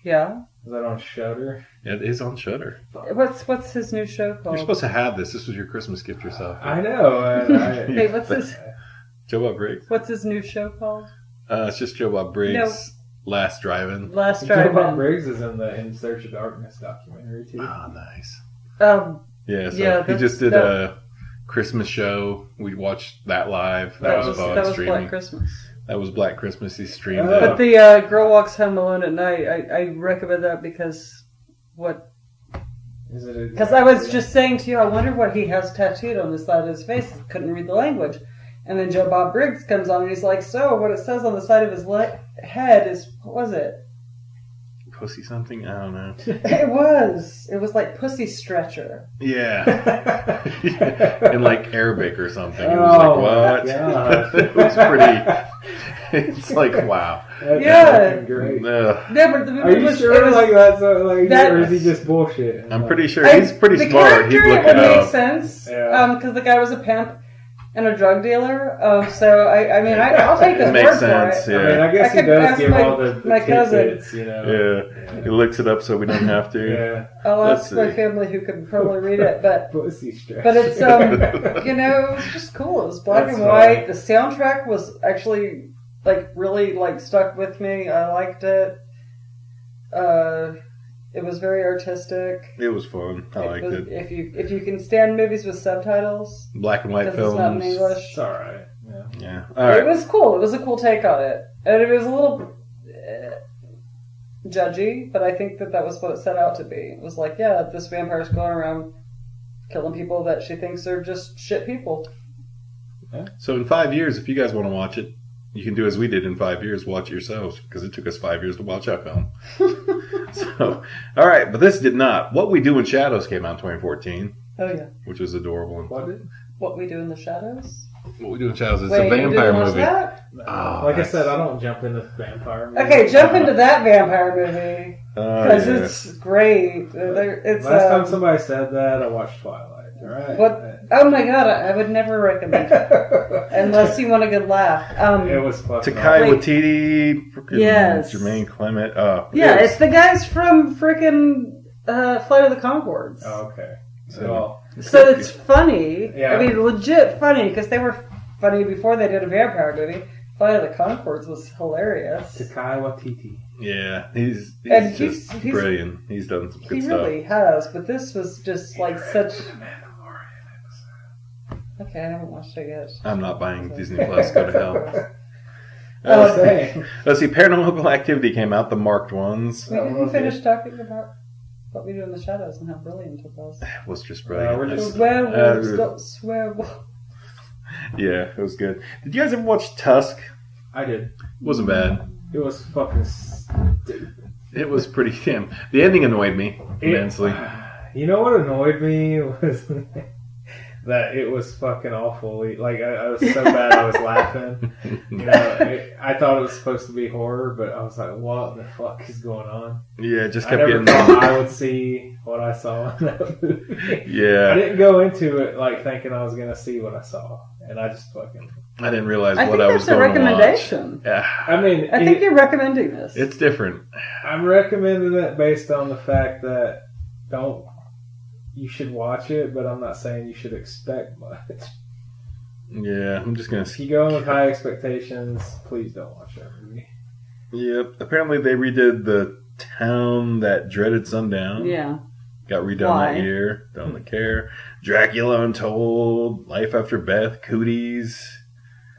Yeah. Is that on Shudder? Yeah, it is on Shudder. What's his new show called? You're supposed to have this. This was your Christmas gift yourself. I know. Hey, what's his... Joe Bob Briggs. What's his new show called? It's just Joe Bob Briggs. Last Drive-In. Joe Bob Briggs is in the In Search of Darkness documentary too. Oh, nice. He just did a Christmas show. We watched that live. That was Black Christmas. That was Black Christmas. He streamed it. But the Girl Walks Home Alone at Night, I recommend that because what? Because I was just saying to you, I wonder what he has tattooed on the side of his face. Couldn't read the language. And then Joe Bob Briggs comes on and he's like, so what it says on the side of his head is, what was it? Pussy something? I don't know. It was like pussy stretcher. Yeah. In like Arabic or something. It was like, what? It was pretty... It's like, wow. Yeah. Great. Are you sure like that's or is he just bullshit? I'm pretty sure he's pretty smart. The character would make sense because the guy was a pimp and a drug dealer. So I mean, I'll take his word for it. Yeah. I mean, I guess he does give all the my cousin. tidbits, you know. Yeah. He looks it up so we don't have to. Yeah. I'll ask my family who could probably read it, but pussy stretch. But it's it was just cool. It was black and white. The soundtrack was actually really stuck with me. I liked it. It was very artistic. It was fun. I liked it. If you can stand movies with subtitles, black and white films. It's not in English. It's all right. Yeah. All right. It was cool. It was a cool take on it, and it was a little judgy, but I think that was what it set out to be. It was like, this vampire's going around killing people that she thinks are just shit people. Yeah. So in 5 years, if you guys want to watch it, you can do as we did in 5 years, watch it yourselves, because it took us 5 years to watch that film. So, all right, but this did not. What We Do in Shadows came out in 2014. Oh, yeah. Which was adorable. What We Do in the Shadows? What We Do in Shadows is a vampire movie. That? I said, I don't jump into vampire movies. Okay, jump into that vampire movie. Because it's great. Last time somebody said that, I watched Twilight. All right. What? Oh my god, I would never recommend it. Unless you want a good laugh. It was fucking Takai Waititi, yes. Jermaine Clement. It's the guys from freaking Flight of the Conchords. Oh, okay. So it's funny. Yeah. I mean, legit funny, because they were funny before they did a vampire movie. Flight of the Conchords was hilarious. Takai Waititi. Yeah, he's brilliant. He's done some good stuff. He really has, but this was just such... Okay, I haven't watched it yet. I'm not buying Disney Plus. Go to hell. Let's see. Paranormal Activity came out. The marked ones. We didn't finish talking about What We Do in the Shadows and how brilliant it was. It was just brilliant. We're just werewolves. Don't swear. Yeah, it was good. Did you guys ever watch Tusk? I did. It wasn't bad. It was fucking stupid. It was pretty damn. The ending annoyed me immensely. You know what annoyed me was that it was fucking awful. I was so bad I was laughing. I thought it was supposed to be horror, but I was like, what the fuck is going on? Yeah, it just kept I never getting... thought I would see what I saw in that movie. Yeah. I didn't go into it thinking I was going to see what I saw. And I just fucking... I didn't realize what I was going to watch. I think that's a recommendation. Yeah. I mean... I think you're recommending this. It's different. I'm recommending it based on the fact that you should watch it, but I'm not saying you should expect much. Yeah, I'm just going to... If you go in with high expectations, please don't watch that movie. Yep. Apparently they redid The Town That Dreaded Sundown. Yeah. Got redone that year. Don't care. Dracula Untold, Life After Beth, Cooties.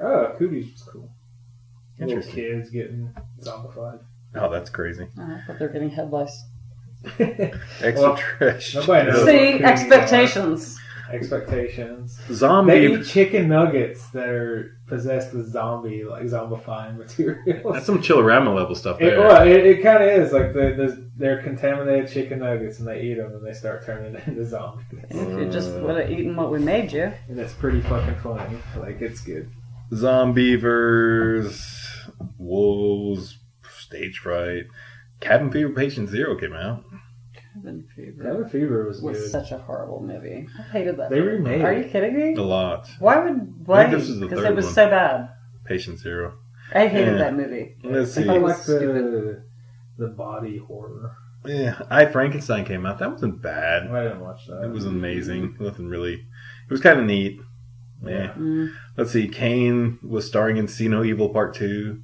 Oh, Cooties was cool. Interesting. Little kids getting zombified. Oh, that's crazy. But they're getting head lice. Extra trash. Nobody knows. See, expectations. expectations. Zombie. They eat chicken nuggets that are possessed with zombifying materials. That's some Chillerama level stuff there. It kind of is. Like, they're contaminated chicken nuggets, and they eat them, and they start turning into zombies. If you just would have eaten what we made you. And it's pretty fucking funny. Like, it's good. Zombievers, wolves, stage fright. Cabin Fever Patient Zero came out. Cabin Fever was good. Such a horrible movie. I hated that. They remade it. Are you kidding me? A lot. Why? This is the because third it was one. so bad. Patient Zero. I hated that movie. Let's see. I like the body horror. Yeah, I Frankenstein came out. That wasn't bad. I didn't watch that. It was amazing. Nothing really. It was kind of neat. Yeah. Let's see. Kane was starring in See No Evil Part 2.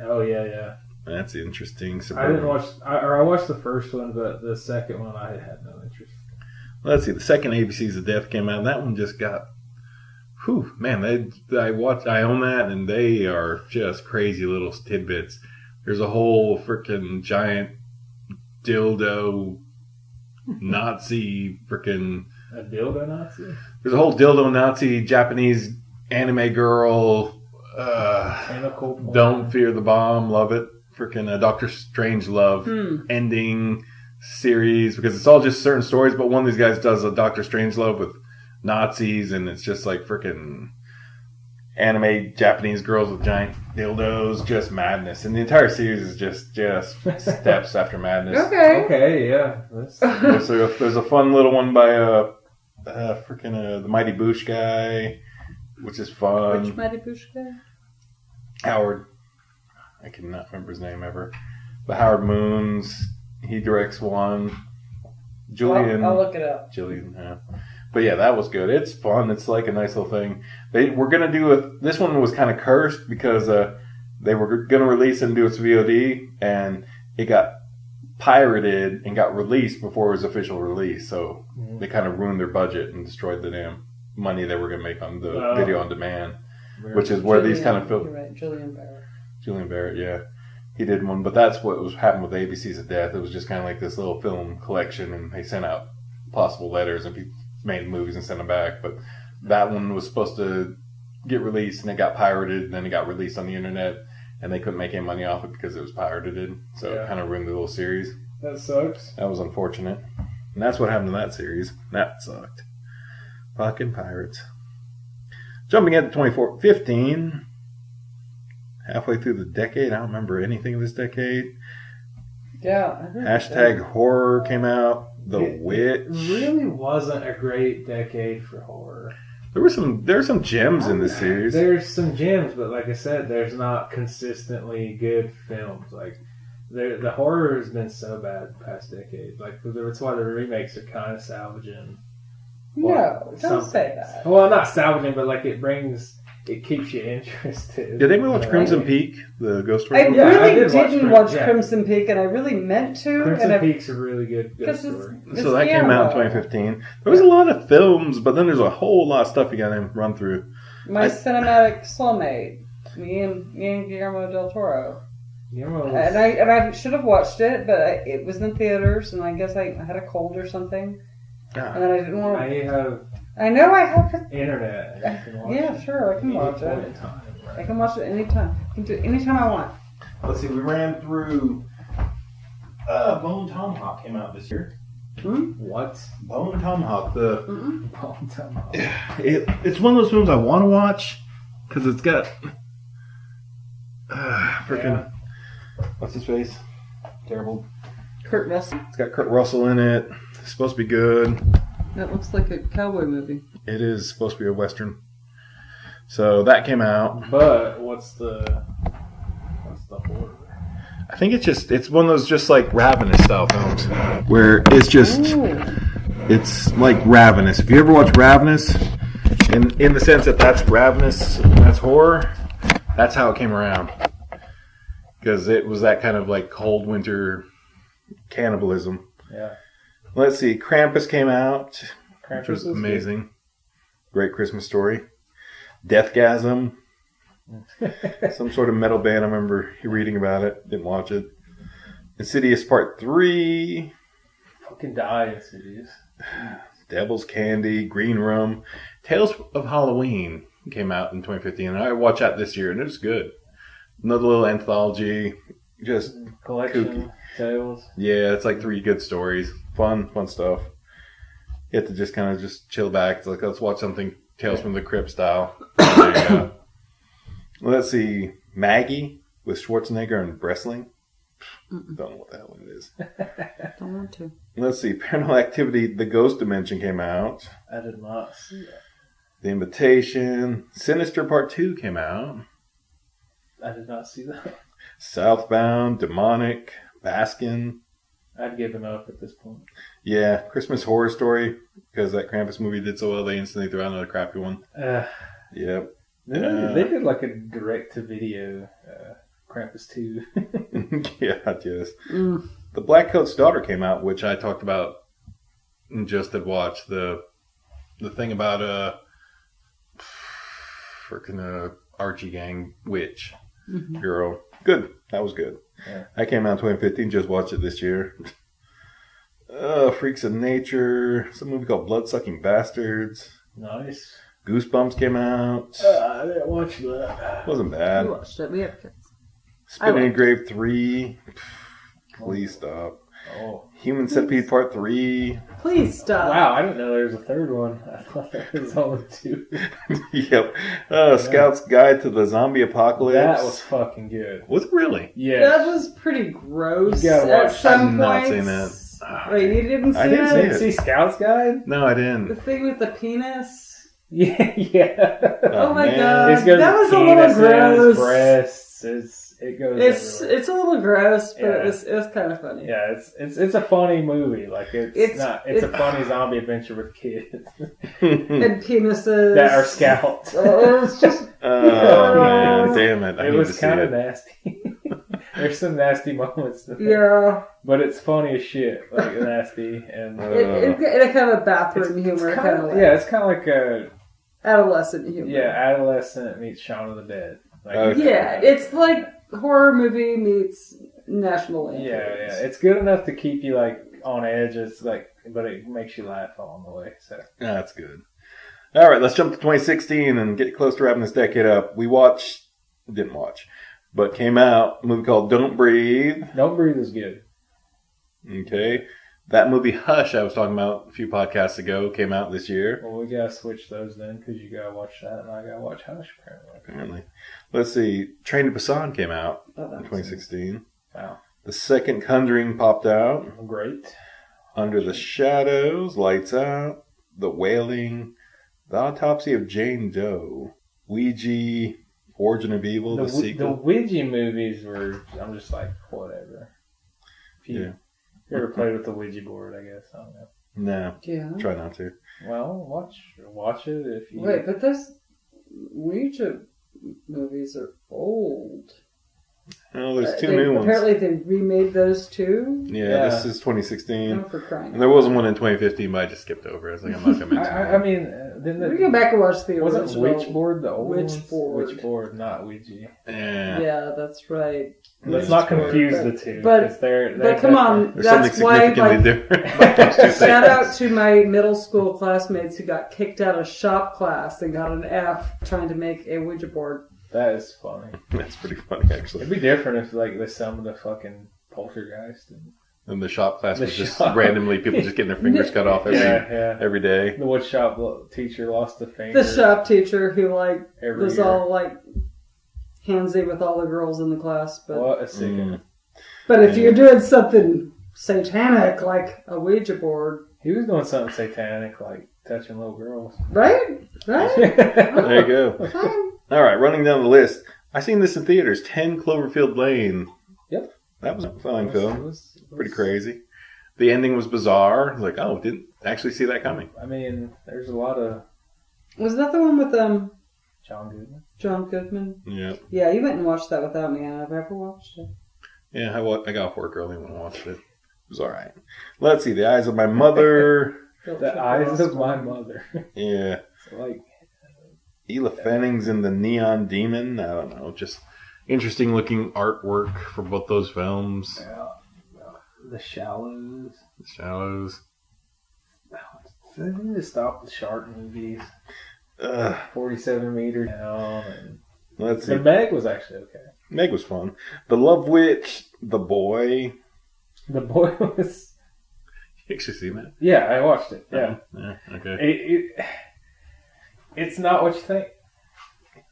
Oh, yeah. That's interesting. I didn't watch... I watched the first one, but the second one I had no interest. Let's see. The second ABCs of Death came out. And that one just got... Whew, man. I own that, and they are just crazy little tidbits. There's a whole freaking giant dildo Nazi freaking... A dildo Nazi? There's a whole dildo Nazi Japanese anime girl. Don't Fear the Bomb. Love it. Freaking Doctor Strange Love ending series, because it's all just certain stories, but one of these guys does a Doctor Strange Love with Nazis, and it's just like freaking anime Japanese girls with giant dildos, just madness. And the entire series is just steps after madness. Okay, yeah. There's a fun little one by the Mighty Boosh guy, which is fun. Which Mighty Boosh guy? Howard. I cannot remember his name ever. But Howard Moons, he directs one. Julian. I'll look it up. Julian, yeah. But yeah, that was good. It's fun. It's like a nice little thing. They were going to do this one was kind of cursed because they were going to release and do its VOD, and it got pirated and got released before it was official release. So they kind of ruined their budget and destroyed the damn money they were going to make on the video on demand, which is where these kind of films. You're right, Julian Barrett, yeah. He did one, but that's what was happened with ABCs of Death. It was just kind of like this little film collection, and they sent out possible letters, and people made movies and sent them back. But that one was supposed to get released, and it got pirated, and then it got released on the internet, and they couldn't make any money off it because it was pirated. So it kind of ruined the little series. That sucks. That was unfortunate. And that's what happened to that series. That sucked. Fucking pirates. Jumping at 2015. Halfway through the decade. I don't remember anything of this decade. Yeah. Hashtag horror came out. The Witch. It really wasn't a great decade for horror. There were some gems in this series. There's some gems, but like I said, there's not consistently good films. Like the horror has been so bad the past decade. Like that's why the remakes are kind of salvaging. No, don't say that. Well, not salvaging, but like it keeps you interested. Did anyone watch Crimson Peak, the ghost story? I really didn't watch Crimson Peak, and I really meant to. Crimson Peak's a really good ghost story. So that came out in 2015. There was a lot of films, but then there's a whole lot of stuff you got to run through. My cinematic soulmate, me and Guillermo del Toro. And I should have watched it, but it was in theaters, and I guess I had a cold or something. God. And then I didn't want to. I know I have it. Internet. Yeah, sure, I can watch it. I can watch it anytime. I can do it anytime I want. Let's see, we ran through. Bone Tomahawk came out this year. What? Bone Tomahawk. Bone Tomahawk. It's one of those films I want to watch because it's got freaking what's his face? Terrible. Kurt Russell. It's got Kurt Russell in it. It's supposed to be good. That looks like a cowboy movie. It is supposed to be a western. So that came out. But what's the horror? I think it's one of those just like Ravenous style films where it's just it's like Ravenous. If you ever watch Ravenous, in the sense that that's Ravenous, that's horror, that's how it came around. Because it was that kind of like cold winter cannibalism. Yeah. Let's see. Krampus came out, which was amazing. Good. Great Christmas story. Deathgasm. Some sort of metal band. I remember reading about it. Didn't watch it. Insidious Part 3. Fucking die, Insidious. Devil's Candy, Green Room, Tales of Halloween came out in 2015. And I watched that this year, and it was good. Another little anthology, just collection kooky. tales. Yeah, it's like 3 good stories. Fun stuff. You have to just kind of just chill back. It's like, let's watch something Tales from the Crypt style. There you go. Let's see. Maggie with Schwarzenegger and Bressling. Don't know what the hell it is. Don't want to. Let's see. Paranormal Activity, The Ghost Dimension came out. I did not see that. The Invitation. Sinister Part 2 came out. I did not see that. Southbound, Demonic, Baskin. I'd given up at this point. Yeah, Christmas Horror Story, because that Krampus movie did so well, they instantly threw out another crappy one. Yep. They did like a direct-to-video Krampus 2. Yeah, I guess. The Black Coat's Daughter came out, which I talked about and just had watched. The thing about freaking Archie gang witch girl. Good. That was good. Yeah. That came out in 2015. Just watched it this year. Freaks of Nature. Some movie called Bloodsucking Bastards. Nice. Goosebumps came out. I didn't watch that. Wasn't bad. We watched it. We have kids. Spinning in Grave 3. Please stop. Oh. Human Centipede Part 3. Please stop. Wow, I didn't know there was a third one. I thought there was only 2. Yep. Scout's Guide to the Zombie Apocalypse. That was fucking good. Was it really? Yeah. That was pretty gross. You gotta at watch- some I've not points. seen that. Wait, you didn't see I didn't it? see Didn't see Scout's Guide? No, I The didn't. thing with the penis? Yeah. Oh my man. god. It's got That was a little penises, gross. breasts. It goes everywhere. It's a little gross, but Yeah. it was kind of funny. Yeah, it's a funny movie. Like it's a funny zombie adventure with kids And penises. that are scouts. It's just Oh, man. Damn it. I It need was to see kind of it. nasty. There's some nasty moments to that. yeah. But it's funny as shit. Like nasty and It kind of a bathroom humor, kind of like yeah, it's kind of like a adolescent humor. adolescent meets Shaun of the Dead. Like, Okay. Yeah, it's like horror movie meets National Lampoons. yeah. It's good enough to keep you like on edge. It's like, but it makes you laugh along the way. So That's good. All right, let's jump to 2016 and get close to wrapping this decade up. We didn't watch, but came out a movie called Don't Breathe. Don't Breathe is good. Okay. That movie Hush I was talking about a few podcasts ago came out this year. Well, we gotta switch those then because you gotta watch that and I gotta watch Hush Apparently. Let's see. Train to Busan came out Oh, in that was 2016. Wow, The second Conjuring popped out. great. Under the Shadows, Lights Out, The Wailing, The Autopsy of Jane Doe, Ouija, Origin of Evil, the The sequel. Ouija movies were. I'm just like whatever. If you ever played with the Ouija board, I guess I don't know. No, Yeah. try not to. Well, watch it if you. Wait, but those Ouija movies are old. Oh, there's two They- new ones. Apparently they remade those too. Yeah, this is 2016. Oh, for crying And there wasn't one in 2015, but I just skipped over it. I was like, I'm not going to mention I mean, didn't We go back and watch the wasn't original. Witchboard the old Witchboard. Witchboard, not Ouija. Yeah. Yeah, that's right. Let's not confuse But- the two. but- 'cause they're But come on, There's something that's why. significantly Like, different about those two things. shout out to my middle school classmates who got kicked out of shop class and got an F trying to make a Ouija board. That is funny. That's pretty funny, actually. It'd be different if like they summoned the fucking poltergeist. And the shop class The was just shop. randomly people just getting their fingers cut off Yeah. every day. The wood shop teacher lost a finger. The shop teacher who like every was year. all like handsy with all the girls in the class, but What a sicko. but if you're doing something satanic like a Ouija board, He was doing something satanic, like touching little girls. right? Right? There you go. Fine. All right, running down the list. I seen this in theaters. 10 Cloverfield Lane. Yep. That was a fine It film. was- Pretty crazy. The ending was bizarre. I was like, oh, didn't actually see that coming. I mean, there's a lot of Was that the one with John Goodman. John Goodman? Yeah. Yeah, you went and watched that without me, and I've never watched it. Yeah, I got off work early when I watched it. It was all right. Let's see. The Eyes of My Mother. The Eyes of My Mother. Yeah. So, like, Ela Fennings and the Neon Demon. I don't know. Just interesting looking artwork for both those films. The Shallows. The Shallows. They need to stop the shark movies. 47 meters down. And Let's see. The Meg was actually okay. Meg was fun. The Love Witch, The Boy. The Boy was... You actually seen that? Yeah, I watched it. Yeah. Okay. It's not what you think.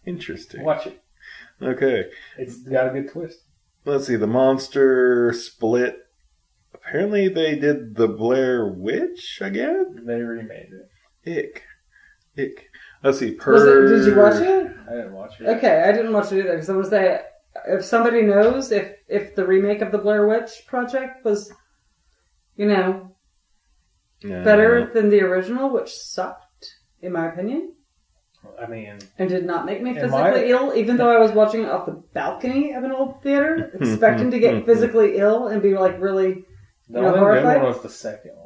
Interesting. Watch it. Okay. It's got a good twist. Let's see. The Monster Split. Apparently they did The Blair Witch again? They remade it. Ick. Let's see. Purge. Did you watch it? I didn't watch it. Okay, I didn't watch it either because I was that. If somebody knows if the remake of the Blair Witch Project was, better than the original, which sucked in my opinion. I mean, and did not make me physically ill, even though I was watching it off the balcony of an old theater, expecting to get physically ill and be like really horrified. One was the second one.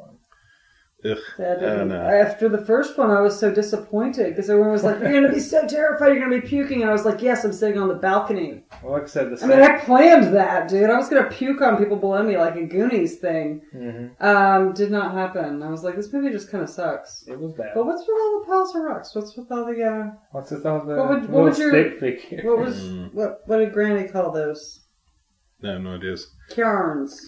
Ugh, I don't know. After the first one, I was so disappointed because everyone was like, "You're going to be so terrified, you're going to be puking," and I was like, "Yes, I'm sitting on the balcony." Well, like I said, I planned that, dude. I was going to puke on people below me like a Goonies thing. Mm-hmm. Did not happen. I was like, this movie just kind of sucks. It was bad. But what's with all the piles of rocks? What's with all the What's with all the what would your stick figure? What did Granny call those? I have no ideas. Cairns.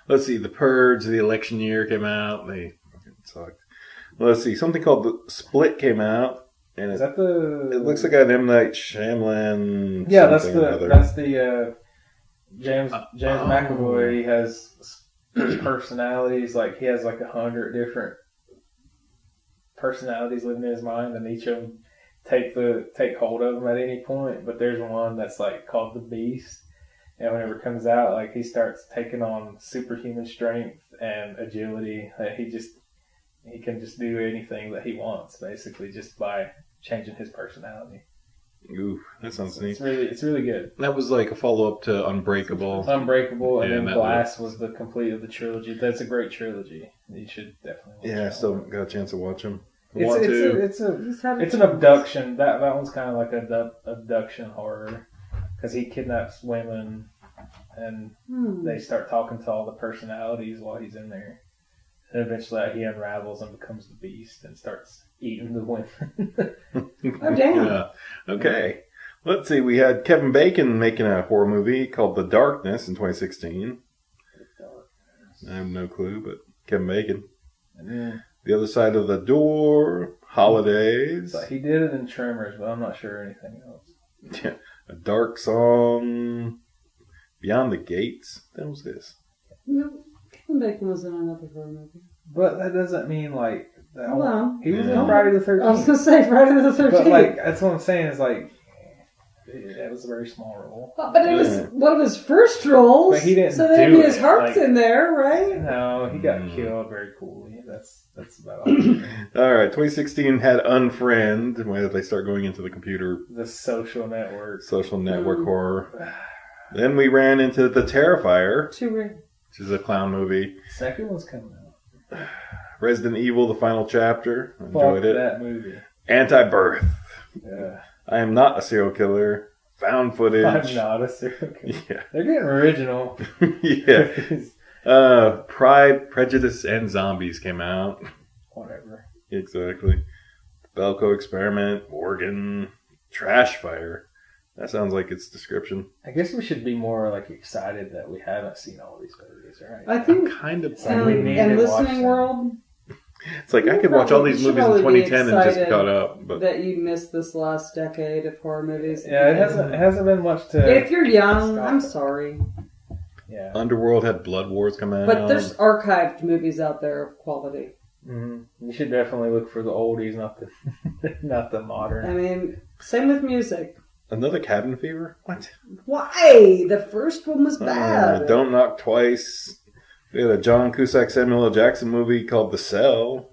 Let's see. The Purge, the election year came out. They fucking sucked. Let's see. Something called The Split came out. And Is that the... It looks like an M. Night Shyamalan. Yeah, that's the James McAvoy. He has personalities. Like, he has like 100 different personalities living in his mind, and each of them take hold of him at any point. But there's one that's like called the Beast. And whenever it comes out, like, he starts taking on superhuman strength and agility. He can just do anything that he wants, basically, just by changing his personality. Ooh, that sounds neat. It's really good. That was like a follow-up to Unbreakable. And then Glass was the complete of the trilogy. That's a great trilogy. You should definitely watch it. Yeah, I still got a chance to watch them. It's an abduction. That one's kind of like an abduction horror. Because he kidnaps women, and they start talking to all the personalities while he's in there. And eventually he unravels and becomes the Beast and starts eating the women. Oh, damn. Yeah. Okay. Let's see. We had Kevin Bacon making a horror movie called The Darkness in 2016. I have no clue, but Kevin Bacon. Yeah. The Other Side of the Door, Holidays. So he did it in Tremors, but I'm not sure anything else. Yeah. A Dark Song, Beyond the Gates. What was this? No, Kevin Bacon was in another horror movie. But that doesn't mean like that. Hold on. He was in Friday the 13th. I was gonna say Friday the 13th. But like that's what I'm saying is like that was a very small role. But it was one of his first roles. But he didn't. So maybe his heart's in there, right? No, he got killed very coolly. That's about all. All right, 2016 had Unfriend, where they start going into the computer. The social network. Social network horror. Then we ran into The Terrifier, which is a clown movie. Second one's coming out. Resident Evil, The Final Chapter. Enjoyed it. That movie. Anti-Birth. Yeah. I Am Not a Serial Killer. Found Footage. I'm not a serial killer. Yeah. They're getting original. Yeah. Pride, Prejudice, and Zombies came out. Whatever. Exactly. Belko Experiment, Oregon, Trash Fire. That sounds like its description. I guess we should be more like excited that we haven't seen all these movies, right? I think kind of. And listening world. It's like I could watch all these movies in 2010 and just caught up. But that you missed this last decade of horror movies. Yeah, it hasn't been much to. If you're young, I'm sorry. Yeah. Underworld had Blood Wars come out. But there's archived movies out there of quality. Mm-hmm. You should definitely look for the oldies, not the modern. I mean, same with music. Another Cabin Fever? What? Why? The first one was bad. Don't Knock Twice. We had a John Cusack, Samuel L. Jackson movie called The Cell.